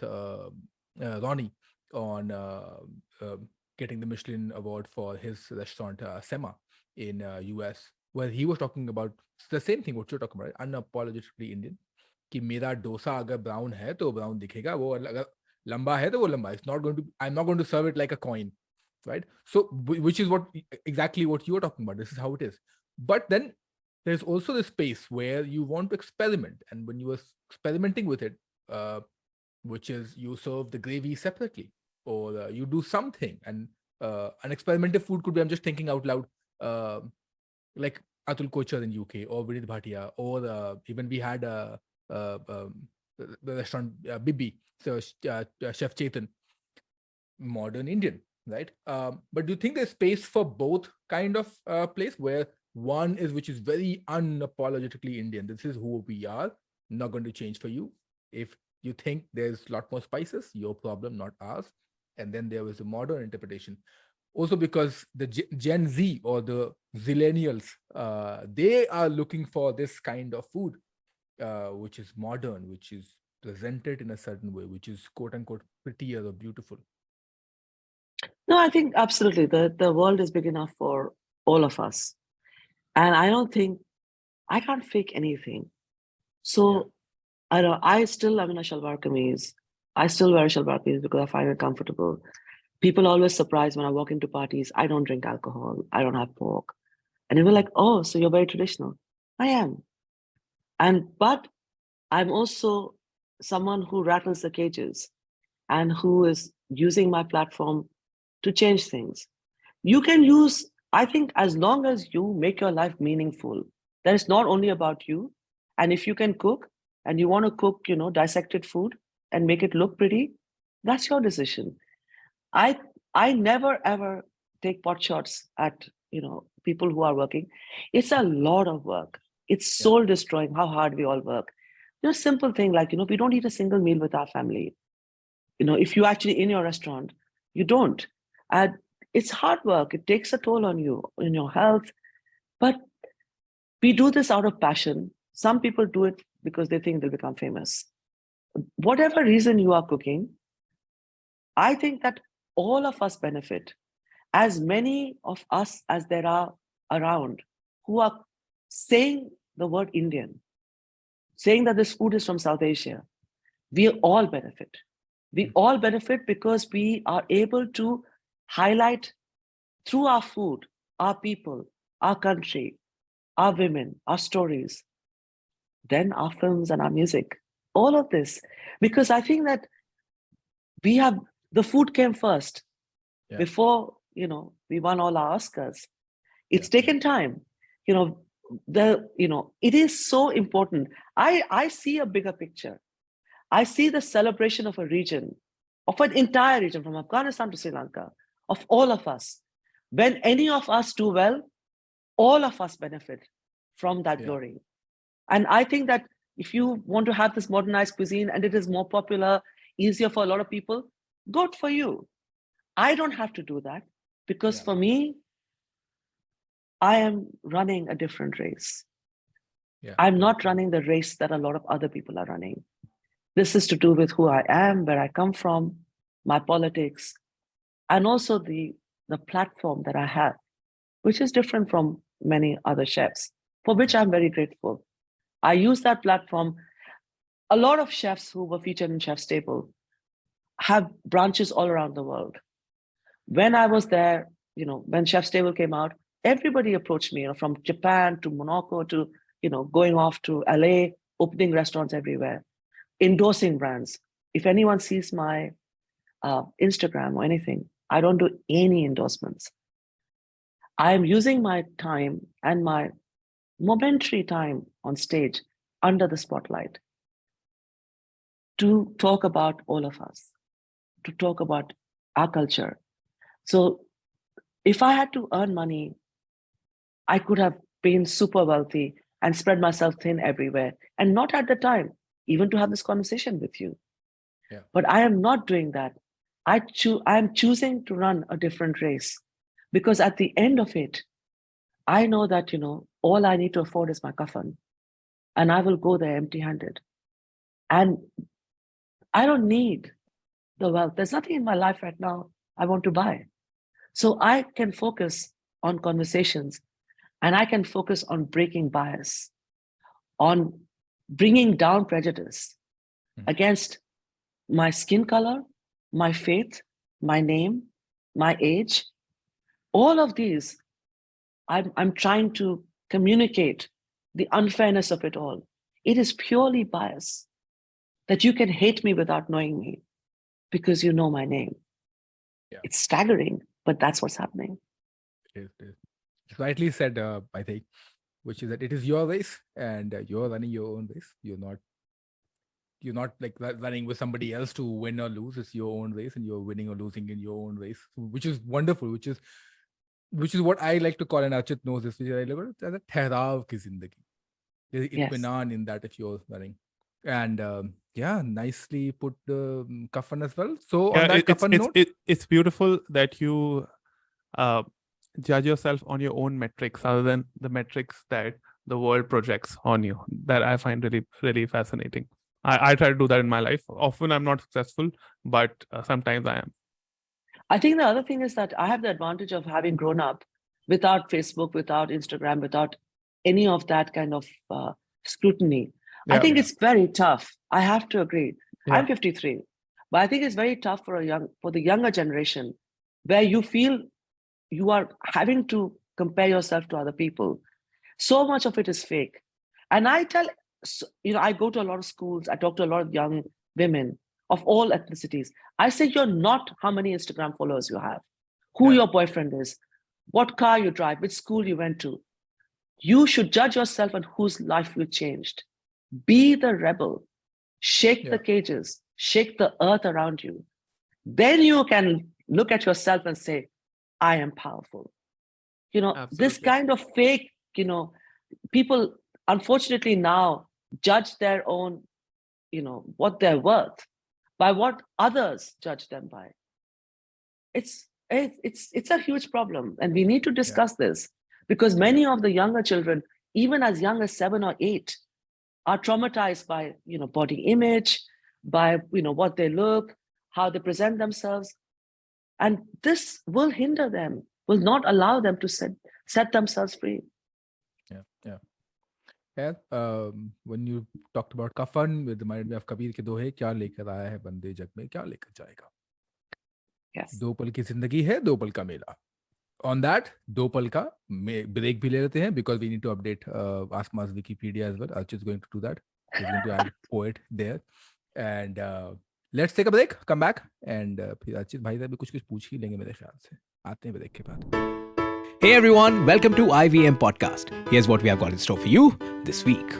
Ronnie on getting the Michelin award for his restaurant Sema in US, where he was talking about the same thing what you're talking about, unapologetically Indian. कि मेरा डोसा अगर brown है तो brown दिखेगा, वो अगर लंबा है तो वो लंबा. It's not going to. I'm not going to serve it like a coin, right? So, which is exactly what you were talking about. This is how it is. But then there's also the space where you want to experiment, and when you are experimenting with it, which is you serve the gravy separately, or you do something. And an experimental food could be, I'm just thinking out loud, like Atul Kochar in UK, or Vinit Bhatia, or even we had the restaurant Bibi, so Chef Chetan, modern Indian, right? But do you think there's space for both kind of place where one is which is very unapologetically Indian? This is who we are, not going to change for you. If you think there's a lot more spices, your problem, not ours. And then there was a modern interpretation. Also because the Gen Z or the Zillennials, they are looking for this kind of food, which is modern, which is presented in a certain way, which is quote unquote prettier or beautiful. No, I think absolutely. The world is big enough for all of us. And I don't think, I can't fake anything. So I still am in a shalwar kameez. I still wear a shalwar kameez because I find it comfortable. People always surprised when I walk into parties. I don't drink alcohol. I don't have pork. And they were like, oh, so you're very traditional. I am. But I'm also someone who rattles the cages and who is using my platform to change things. You can use, I think, as long as you make your life meaningful, that it's not only about you. And if you can cook and you want to cook, dissected food and make it look pretty, that's your decision. I never ever take pot shots at people who are working. It's a lot of work. It's soul destroying how hard we all work. Simple thing like we don't eat a single meal with our family. if you actually in your restaurant, you don't. And it's hard work. It takes a toll on you, in your health. But we do this out of passion. Some people do it because they think they'll become famous. Whatever reason you are cooking, I think that all of us benefit. As many of us as there are around who are saying the word Indian, saying that this food is from South Asia, we all benefit. We all benefit because we are able to highlight through our food, our people, our country, our women, our stories, then our films and our music, all of this. Because I think that the food came first before, we won all our Oscars. It's taken time. It is so important. I see a bigger picture. I see the celebration of a region, of an entire region, from Afghanistan to Sri Lanka, of all of us. When any of us do well, all of us benefit from that glory. And I think that if you want to have this modernized cuisine and it is more popular, easier for a lot of people, good for you. I don't have to do that because for me, I am running a different race. I'm not running the race that a lot of other people are running. This is to do with who I am, where I come from, my politics, and also the platform that I have, which is different from many other chefs, for which I'm very grateful. I use that platform. A lot of chefs who were featured in Chef's Table have branches all around the world. When I was there, when Chef's Table came out, everybody approached me, from Japan to Monaco to, going off to LA, opening restaurants everywhere, endorsing brands. If anyone sees my Instagram or anything, I don't do any endorsements. I am using my time and my momentary time on stage under the spotlight to talk about all of us, to talk about our culture. So if I had to earn money, I could have been super wealthy and spread myself thin everywhere and not had the time even to have this conversation with you. But I am not doing that. I am choosing to run a different race because at the end of it, I know that, all I need to afford is my kafan and I will go there empty-handed. And I don't need the wealth. There's nothing in my life right now I want to buy. So I can focus on conversations and I can focus on breaking bias, on bringing down prejudice against my skin color, my faith, my name, my age. All of these, I'm trying to communicate the unfairness of it all. It is purely bias that you can hate me without knowing me because you know my name. It's staggering, but that's what's happening. It is. Rightly said, I think, which is that it is your race and you're running your own race. You're not like running with somebody else to win or lose. It's your own race and you're winning or losing in your own race, which is wonderful, which is what I like to call, and Archit knows this, which I look at it as a thehrav ki zindagi. There's itminan in that if you're running. And nicely put the kafan as well. So on that kafan note, it's beautiful that you judge yourself on your own metrics rather than the metrics that the world projects on you. That I find really, really fascinating. I try to do that in my life. Often I'm not successful, but sometimes I am. I think the other thing is that I have the advantage of having grown up without Facebook, without Instagram, without any of that kind of scrutiny. I think it's very tough. I have to agree. I'm 53, but I think it's very tough for the younger generation, where you feel you are having to compare yourself to other people. So much of it is fake. And I tell, I go to a lot of schools. I talk to a lot of young women of all ethnicities. I say, you're not how many Instagram followers you have, who your boyfriend is, what car you drive, which school you went to. You should judge yourself on whose life you changed. Be the rebel. Shake the cages. Shake the earth around you. Then you can look at yourself and say, I am powerful. This kind of fake, people unfortunately now judge their own, what they're worth by what others judge them by. It's a huge problem, and we need to discuss this, because many of the younger children, even as young as 7 or 8, are traumatized by body image, by what they look, how they present themselves, and this will hinder them, will not allow them to set themselves free. When you talked about kafan, it reminded me of Kabir ke dohe, kya lekar aaya hai bande jag mein, kya lekar jayega. Yes. दो पल की जिंदगी है, दो पल का मेला. On that, दो पल का break भी ले लेते हैं, because we need to update Asma's Wikipedia as well. Archit is going to do that. He's going to add poet there. And let's take a break, come back, and फिर अर्चित भाई से भी कुछ पूछ ही लेंगे मेरे ख्याल से. आते हैं ब्रेक के बाद. Hey everyone, welcome to IVM Podcast. Here's what we have got in store for you this week.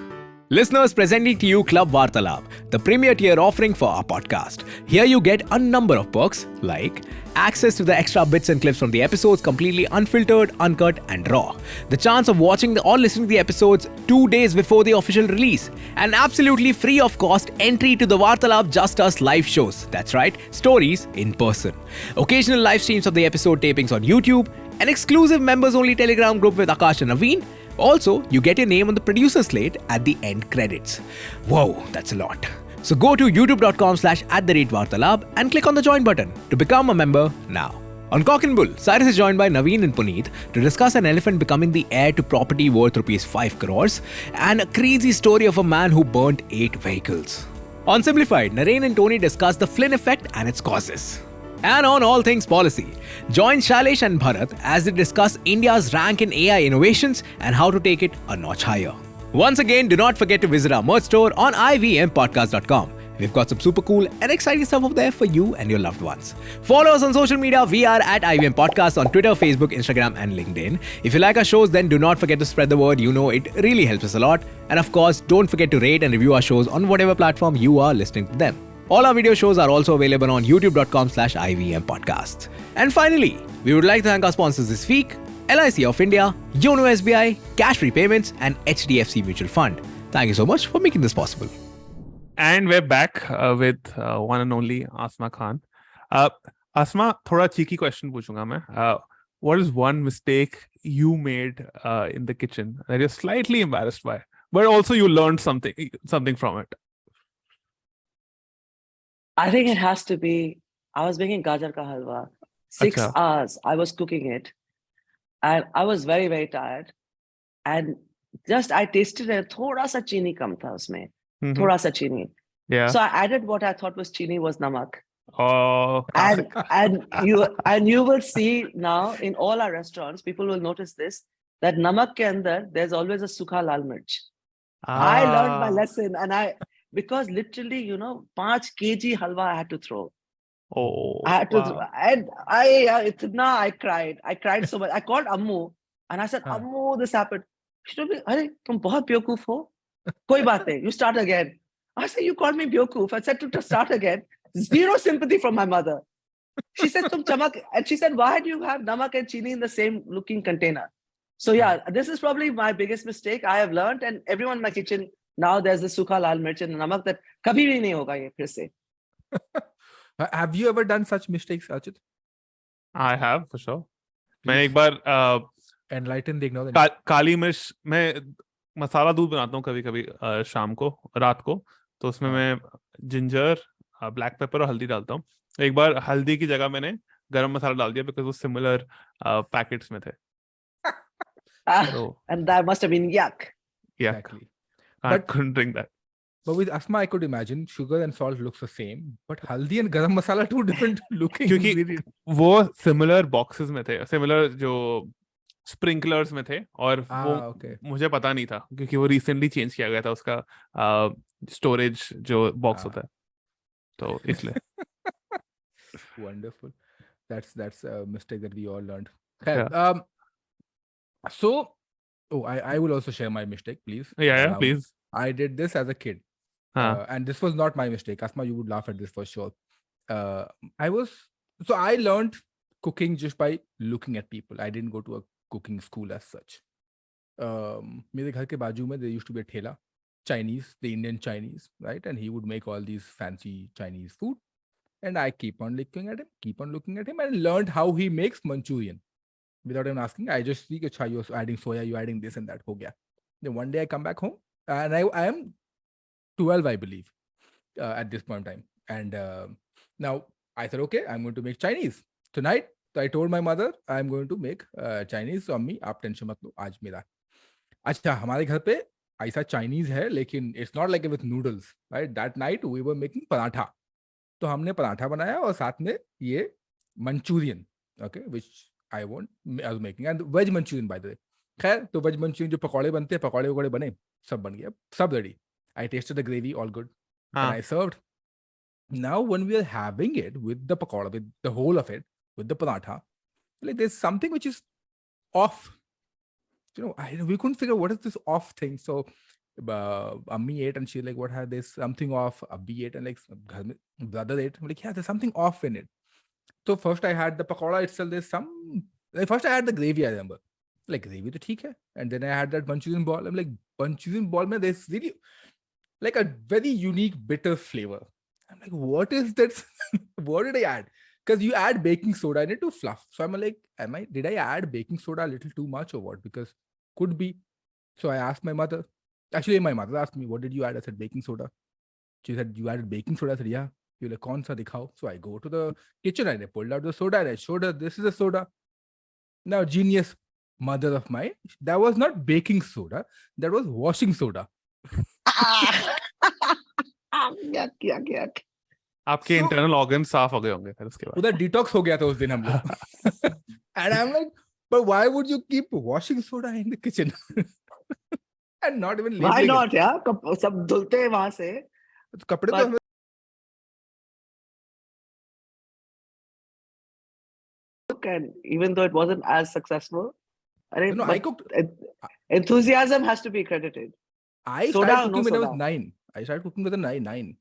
Listeners, presenting to you Club Vartalab, the premier tier offering for our podcast. Here you get a number of perks like access to the extra bits and clips from the episodes completely unfiltered, uncut and raw. The chance of watching or listening to the episodes 2 days before the official release. And absolutely free of cost entry to the Vartalab Just Us live shows. That's right, stories in person. Occasional live streams of the episode tapings on YouTube. An exclusive members-only Telegram group with Akash and Naveen. Also, you get your name on the producer slate at the end credits. Whoa, that's a lot. So go to youtube.com/@vartalab and click on the join button to become a member now. On Cock and Bull, Cyrus is joined by Naveen and Puneet to discuss an elephant becoming the heir to property worth rupees 5 crores and a crazy story of a man who burnt 8 vehicles. On Simplified, Naren and Tony discuss the Flynn effect and its causes. And on all things policy, join Shailesh and Bharat as they discuss India's rank in AI innovations and how to take it a notch higher. Once again, do not forget to visit our merch store on ivmpodcast.com. We've got some super cool and exciting stuff up there for you and your loved ones. Follow us on social media. We are at IVM Podcast on Twitter, Facebook, Instagram, and LinkedIn. If you like our shows, then do not forget to spread the word. You know, it really helps us a lot. And of course, don't forget to rate and review our shows on whatever platform you are listening to them. All our video shows are also available on youtube.com/IVM Podcasts. And finally, we would like to thank our sponsors this week: LIC of India, Yono SBI, Cash Free Payments, and HDFC Mutual Fund. Thank you so much for making this possible. And we're back with one and only Asma Khan. Asma, thoda cheeky question पूछूंगा मैं. What is one mistake you made in the kitchen that you're slightly embarrassed by, but also you learned something from it? I think it has to be, I was making gajar ka halwa. 6 hours I was cooking it. And I was very, very tired. And just I tasted it, thoda sa chini kam tha usme. Thoda sa chini. Yeah. So I added what I thought was chini was namak. Oh, classic. And you will see now in all our restaurants, people will notice this, that namak ke andar, there's always a sukha lal mirch. I learned my lesson, and because literally, 5 kg halwa I had to throw. Oh, I had to, wow. and I cried. I cried so much. I called Ammu and I said, Ammu, this happened. She told me, "Arey, tum bahut beokoof ho. Koi baat nahi. You start again." I said, "You called me beokoof." I said to start again. Zero sympathy from my mother. She said, "Tum chamak," and she said, "Why do you have namak and chini in the same looking container?" So yeah, this is probably my biggest mistake. I have learned, and everyone in my kitchen now there's the sukha lal mirch and the namak that kabhi bhi nahi hoga ye phir se. Have you ever done such mistakes, Archit? I have, for sure. मैंने एक बार Enlighten the ignorant. काली मिर्च, मैं मसाला दूध बनाता हूँ कभी कभी शाम को, रात को, तो उसमें मैं जिंजर, ब्लैक पेपर और हल्दी डालता हूँ. एक बार हल्दी की जगह मैंने गरम मसाला डाल दिया बिकॉज वो सिमिलर पैकेट्स में थे. And that must have been yuck. Yeah. Exactly. I couldn't drink that. But with Asma, I could imagine sugar and salt looks the same, but haldi and garam masala two different looking. क्योंकि वो similar boxes में थे, similar जो sprinklers में थे, और वो मुझे पता नहीं था क्योंकि वो recently change किया गया था उसका storage जो box होता है, तो इसलिए. Wonderful. That's a mistake that we all learned. Yeah. So, I will also share my mistake, please. Yeah, please. I did this as a kid. And this was not my mistake. Asma, you would laugh at this for sure. I learned cooking just by looking at people. I didn't go to a cooking school as such. मेरे घर के बाजू में there used to be a ठेला, Chinese, the Indian Chinese, right? And he would make all these fancy Chinese food. And I keep on looking at him, and learned how he makes Manchurian without even asking. I just see, "Acha, you're adding soya, you're adding this and that." Ho gaya. Then one day I come back home, and I am 12, I believe, at this point in time. And now I said, okay, I'm going to make Chinese tonight. So I told my mother, I'm going to make Chinese. So अम्मी आप tension मत लो, आज मेरा अच्छा हमारे घर पे ऐसा चाइनीज है, लेकिन it's not like with noodles, right? That night we were making paratha. तो हमने पराठा बनाया और साथ में ये manchurian, okay, which I want I was making, and veg manchurian by the way. खैर, तो वेज मंचूरियन जो पकौड़े बनते हैं, पकौड़े वकौड़े बने, सब बन गया, सब ready. I tasted the gravy, all good, and I served. Now, when we are having it with the pakoda, with the whole of it, with the paratha, like there's something which is off. We couldn't figure what is this off thing. So, Ammi ate and she's like, "What had this something off?" Abhi ate and like brother ate. I'm like, "Yeah, there's something off in it." So first I had the pakoda itself. There's some. First I had the gravy. I remember, like gravy to theek hai, and then I had that Manchurian ball. I'm like, Manchurian ball, man, there's really like a very unique bitter flavor. I'm like, what is that? What did I add? Because you add baking soda in it to fluff. So I'm like, did I add baking soda a little too much or what? Because could be. So I asked my mother. Actually, my mother asked me, what did you add? I said, baking soda. She said, you added baking soda? I said, yeah. You're like, kaun sa dikhao? So I go to the kitchen and I pulled out the soda and I showed her, this is a soda. Now, genius mother of mine, that was not baking soda. That was washing soda. yuck. आपके internal organ साफ हो गए होंगे फिर उसके बाद. उधर detox हो गया था उस दिन हम लोग. And I'm like, but why would you keep washing soda in the kitchen? And not even Why labeling not? Yeah, सब धुलते हैं वहां से. it. कपड़े तो But- हमें And even though it wasn't as successful, No, I but cooked. enthusiasm has to be credited. I Soda started or no cooking when I was soda? 9. I started cooking with a nine.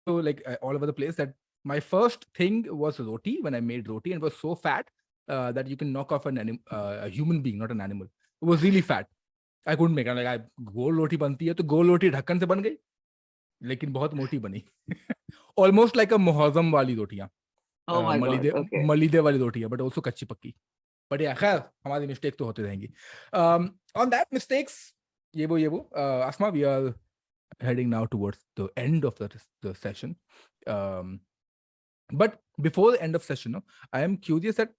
So like all over the place. That my first thing was roti. When I made roti, and it was so fat that you can knock off a human being, not an animal. It was really fat. I couldn't make it. I'm like, गोल रोटी बनती है तो गोल रोटी ढक्कन से बन गई, लेकिन बहुत मोटी बनी. Almost like a मुहर्रम वाली रोटियां. Oh my God. Okay. मलीदे वाली रोटियां, but also कच्ची पक्की. But yeah, खैर हमारी मिस्टेक तो होती रहेंगी. On that mistakes, ये वो. Asma, we are heading now towards the end of the session. But before the end of session, I am curious that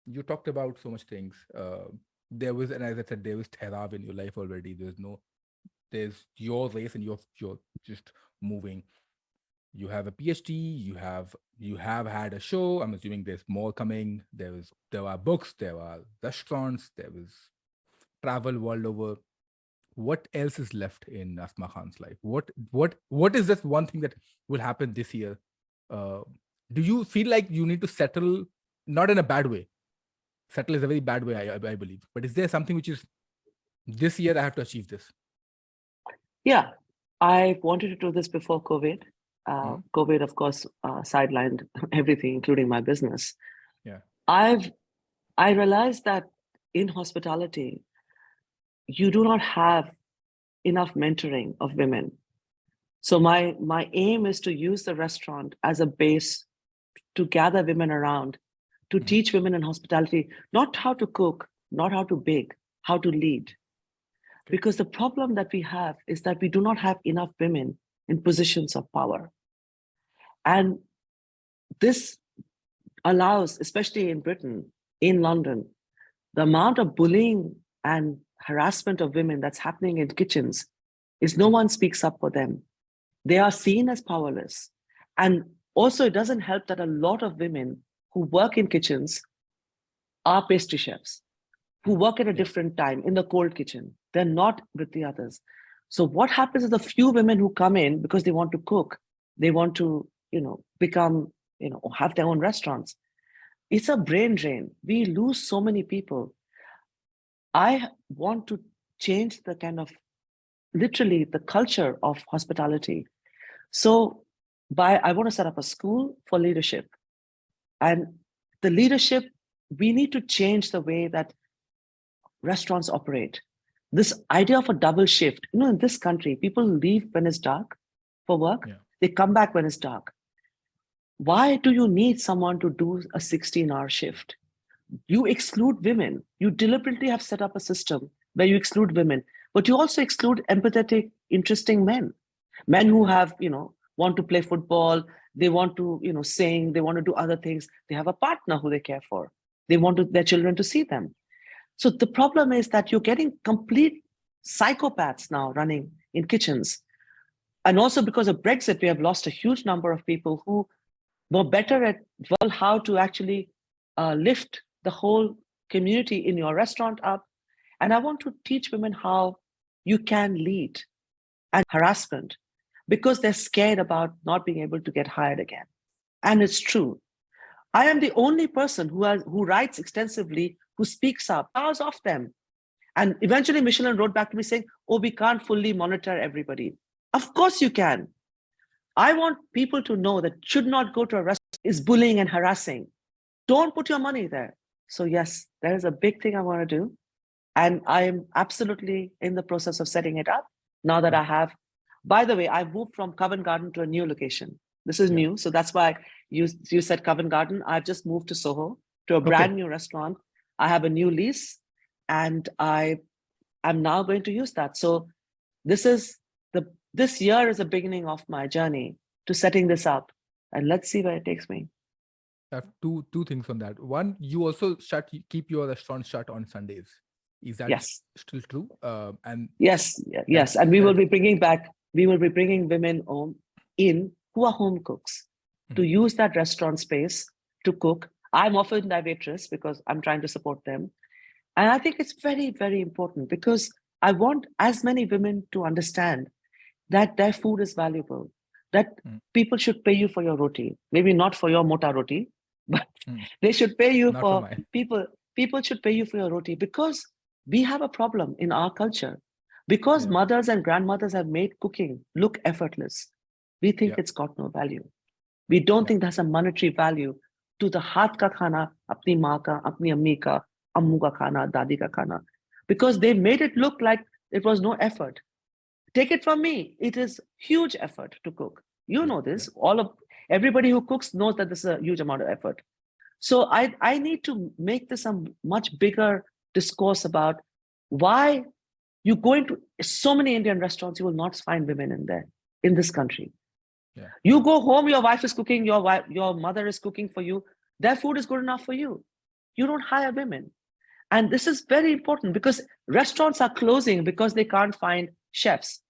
you talked about so much things. There was, and as I said, there was Therab in your life already. There's your race and you're just moving. You have a PhD, you have had a show. I'm assuming there's more coming. There are books, there are restaurants, there was travel world over. What else is left in Asma Khan's life? What is this one thing that will happen this year? Do you feel like you need to settle, not in a bad way? Settle is a very bad way, I believe. But is there something which is, this year I have to achieve this? Yeah, I wanted to do this before COVID. COVID, of course, sidelined everything, including my business. Yeah. I realized that in hospitality, you do not have enough mentoring of women. So my aim is to use the restaurant as a base to gather women around, to teach women in hospitality, not how to cook, not how to bake, how to lead. Okay. Because the problem that we have is that we do not have enough women in positions of power. And this allows, especially in Britain, in London, the amount of bullying and harassment of women that's happening in kitchens is no one speaks up for them. They are seen as powerless. And also it doesn't help that a lot of women who work in kitchens are pastry chefs, who work at a different time in the cold kitchen. They're not with the others. So what happens is the few women who come in because they want to cook, they want to, become, or have their own restaurants. It's a brain drain. We lose so many people. I want to change the kind of, literally the culture of hospitality. So I want to set up a school for leadership. And the leadership, we need to change the way that restaurants operate. This idea of a double shift, in this country, people leave when it's dark for work. Yeah. They come back when it's dark. Why do you need someone to do a 16-hour shift? You exclude women. You deliberately have set up a system where you exclude women, but you also exclude empathetic, interesting men who have, want to play football. They want to, sing. They want to do other things. They have a partner who they care for. They want their children to see them. So the problem is that you're getting complete psychopaths now running in kitchens. And also because of Brexit, we have lost a huge number of people who were better at how to actually lift the whole community in your restaurant up. And I want to teach women how you can lead and harassment because they're scared about not being able to get hired again. And it's true. I am the only person who writes extensively, who speaks up, hours of them. And eventually Michelin wrote back to me saying, oh, we can't fully monitor everybody. Of course you can. I want people to know that should not go to a restaurant is bullying and harassing. Don't put your money there. So yes, there is a big thing I want to do. And I am absolutely in the process of setting it up now that I have. By the way, I moved from Covent Garden to a new location. This is new. So that's why you said Covent Garden. I've just moved to Soho, to a brand new restaurant. I have a new lease and I'm now going to use that. So this year is the beginning of my journey to setting this up. And let's see where it takes me. I have two things on that. One, you also keep your restaurant shut on Sundays. Is that still true? And yes. And we will be bringing women home who are home cooks to use that restaurant space to cook. I'm often the waitress because I'm trying to support them. And I think it's very, very important because I want as many women to understand that their food is valuable, that people should pay you for your roti, maybe not for your mota roti, but they should pay you for people should pay you for your roti because we have a problem in our culture. Because mothers and grandmothers have made cooking look effortless, we think it's got no value. We don't think there's a monetary value to the haath ka khana, apni maa ka, apni ammi ka, ammu ka khana, dadi ka khana, because they made it look like it was no effort. Take it from me, it is huge effort to cook. You know this. Everybody who cooks knows that this is a huge amount of effort. So I need to make this a much bigger discourse about why you go into so many Indian restaurants, you will not find women in there in this country. Yeah. You go home, your wife is cooking, your mother is cooking for you. Their food is good enough for you. You don't hire women. And this is very important because restaurants are closing because they can't find chefs.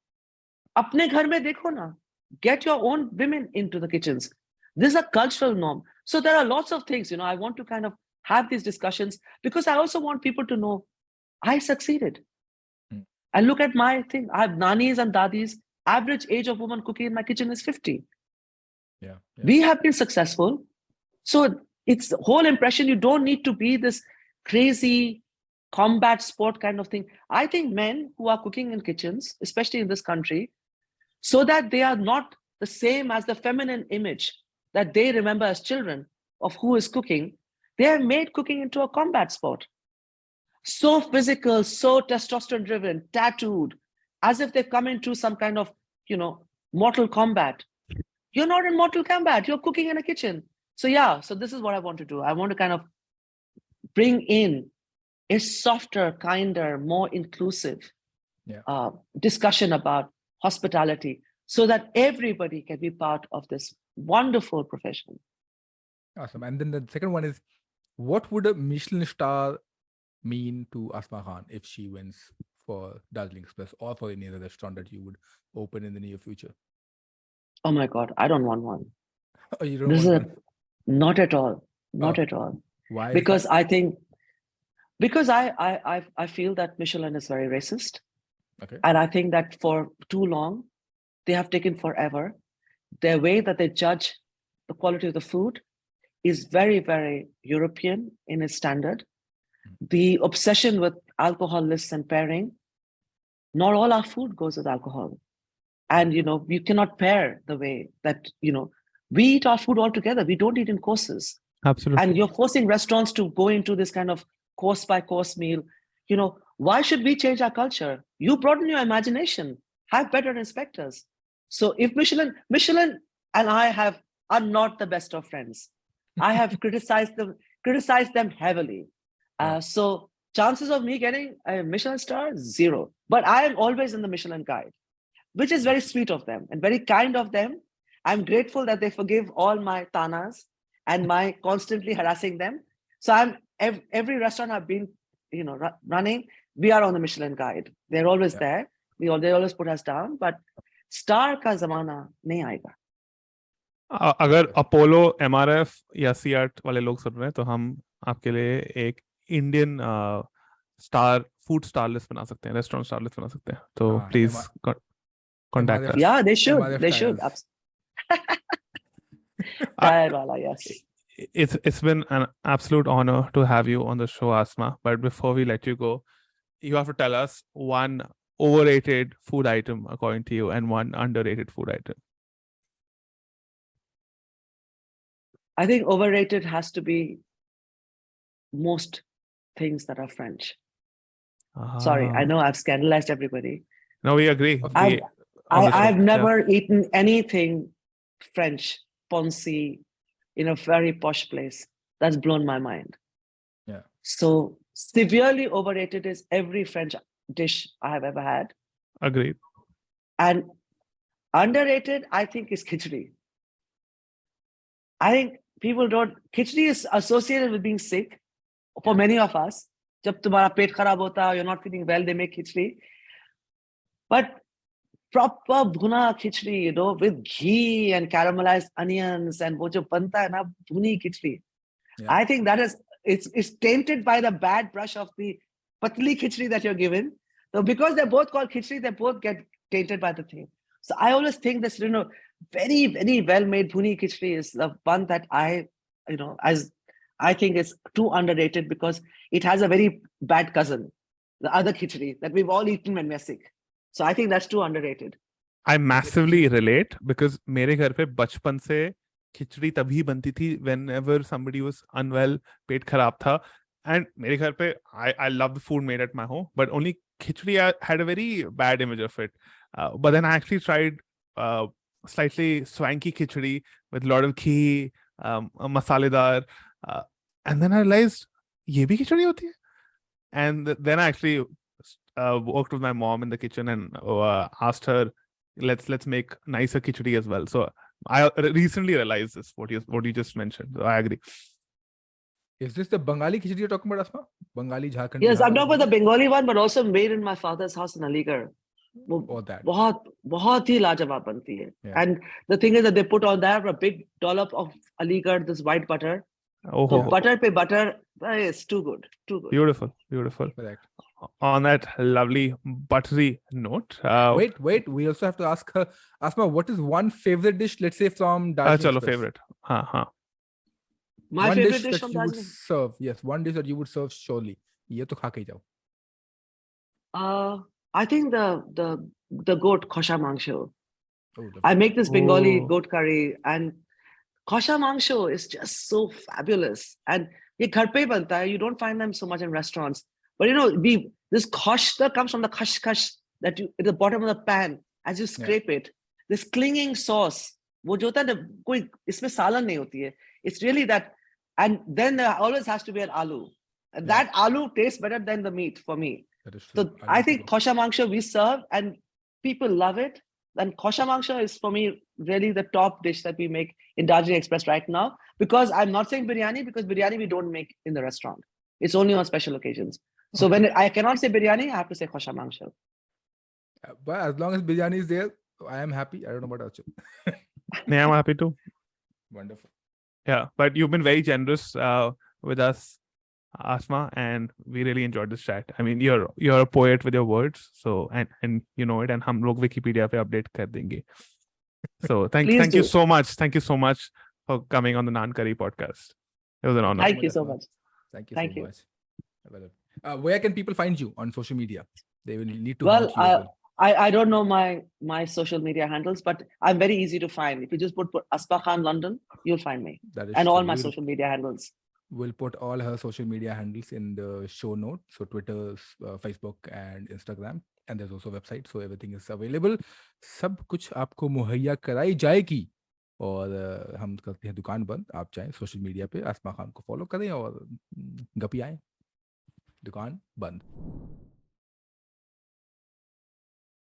Apne ghar mein dekho na. Get your own women into the kitchens. This is a cultural norm. So there are lots of things, I want to kind of have these discussions because I also want people to know I succeeded. And look at my thing. I have nanis and dadis. Average age of woman cooking in my kitchen is 50. Yeah. We have been successful. So it's the whole impression you don't need to be this crazy combat sport kind of thing. I think men who are cooking in kitchens, especially in this country, so that they are not the same as the feminine image that they remember as children of who is cooking, they have made cooking into a combat sport. So physical, so testosterone driven, tattooed, as if they've come into some kind of, mortal combat. You're not in mortal combat, you're cooking in a kitchen. So this is what I want to do. I want to kind of bring in a softer, kinder, more inclusive discussion about hospitality so that everybody can be part of this wonderful profession. Awesome. And then the second one is, what would a Michelin star mean to Asma Khan if she wins for Darjeeling Express or for any other restaurant that you would open in the near future? Oh my God, I don't want one. Oh, you don't want one? Not at all. Not at all. Why? Because I think, I feel that Michelin is very racist. Okay. And I think that for too long, they have taken forever. Their way that they judge the quality of the food is very, very European in its standard. The obsession with alcohol lists and pairing, not all our food goes with alcohol. And, you cannot pair the way that, we eat our food all together. We don't eat in courses. Absolutely. And you're forcing restaurants to go into this kind of course by course meal. Why should we change our culture? You broaden your imagination, have better inspectors. So if Michelin and I are not the best of friends. I have criticized them heavily. So chances of me getting a Michelin star, 0. But I am always in the Michelin guide, which is very sweet of them and very kind of them. I'm grateful that they forgive all my tanas and my constantly harassing them. So every restaurant I've been, running, we are on the Michelin guide. They're always there. They always put us down. But star ka zamana nahi aayega. अगर Apollo MRF या सीआर्ट वाले लोग सुन रहे हैं तो हम आपके लिए एक इंडियन फूड स्टार लिस्ट बना सकते हैं, रेस्टोरेंट स्टार लिस्ट बना सकते हैं, तो please contact us. Yeah, they should. MRF They should. Yes. It's been an absolute honor to have you on the show, Asma. But before we let you go, you have to tell us one overrated food item according to you and one underrated food item. I think overrated has to be most things that are French. Sorry, I know I've scandalized everybody. No, we agree. I've never eaten anything French, Poncy, in a very posh place. That's blown my mind. Yeah. So severely overrated is every French dish I have ever had. Agreed. And underrated, I think, is khichdi. I think people don't. Khichdi is associated with being sick for many of us. Jab tumhara pet kharab hota, you're not feeling well, they make khichdi. But proper bhuna khichdi, with ghee and caramelized onions and wo jo banta hai na, bhuni khichdi. Yeah. I think that it's tainted by the bad brush of the patli khichdi that you're given. So because they're both called khichdi, they both get tainted by the thing. So I always think this, very, very well-made bhuni khichdi is the one that I think is too underrated because it has a very bad cousin, the other khichdi that we've all eaten when we're sick. So I think that's too underrated. I massively relate because मेरे घर पे बचपन से खिचड़ी तभी बनती थी whenever somebody was unwell, पेट खराब था, and मेरे घर पे I love the food made at my home, but only khichdi I had a very bad image of it. But then I actually tried slightly swanky khichdi with a lot of ghee, masaledar, and then I realized ये भी खिचड़ी होती है. And then I actually worked with my mom in the kitchen and asked her, let's make nicer khichdi as well. So I recently realized this, what you just mentioned. So I agree. Is this the Bengali khichdi you're talking about, Asma? Bengali, Jharkhand? Yes, I'm talking about the Bengali one, but also made in my father's house in Aligarh. Or that. बहुत ही लाजवाब बनती है. And the thing is that they put on there a big dollop of Aligarh, this white butter. So butter pe butter, it's too good. Beautiful. Correct. On that lovely buttery note. Wait. We also have to ask her, Asma, what is one favorite dish, let's say, from Darjeeling Express? Favorite. My one favorite dish from that you would Darjeeling. serve. Yes, one dish that you would serve surely. Ye to kha ke jao. I think the goat khosha mangsho. I make this Bengali goat curry and khosha mangsho is just so fabulous. And ye ghar pe banta hai. You don't find them so much in restaurants. But this khoshta comes from the khash that you at the bottom of the pan as you scrape it. This clinging sauce. वो जो होता है ना, कोई इसमें सालन नहीं होती है. It's really that, and then there always has to be an aloo. And that aloo tastes better than the meat for me. That is true. So I think khosha mangsho we serve and people love it. And khosha mangsho is for me really the top dish that we make in Darjeeling Express right now. Because I'm not saying biryani, because biryani we don't make in the restaurant. It's only on special occasions. So when I cannot say biryani, I have to say khosha mangsho. But as long as biryani is there, I am happy. I don't know about Archit. Yeah, I'm happy too. Wonderful. Yeah, but you've been very generous with us, Asma, and we really enjoyed this chat. I mean, you're a poet with your words, so and you know it, and हम लोग Wikipedia पे update कर देंगे. So thank you so much. Thank you so much for coming on the Naan Curry podcast. It was an honor. Thank you so much. Thank you so much. Where can people find you on social media? They will need to. Well, I don't know my social media handles, but I'm very easy to find. If you just put Asma Khan London, you'll find me. That is and all true. my social media handles. We'll put all her social media handles in the show notes. So Twitter, Facebook and Instagram. And there's also a website. So everything is available. सब कुछ आपको मुहैया कराई जाएगी. और हम करते हैं दुकान बंद. आप चाहें सोशल मीडिया पे आसमा खान को फॉलो करें और गपी आए. दुकान बंद.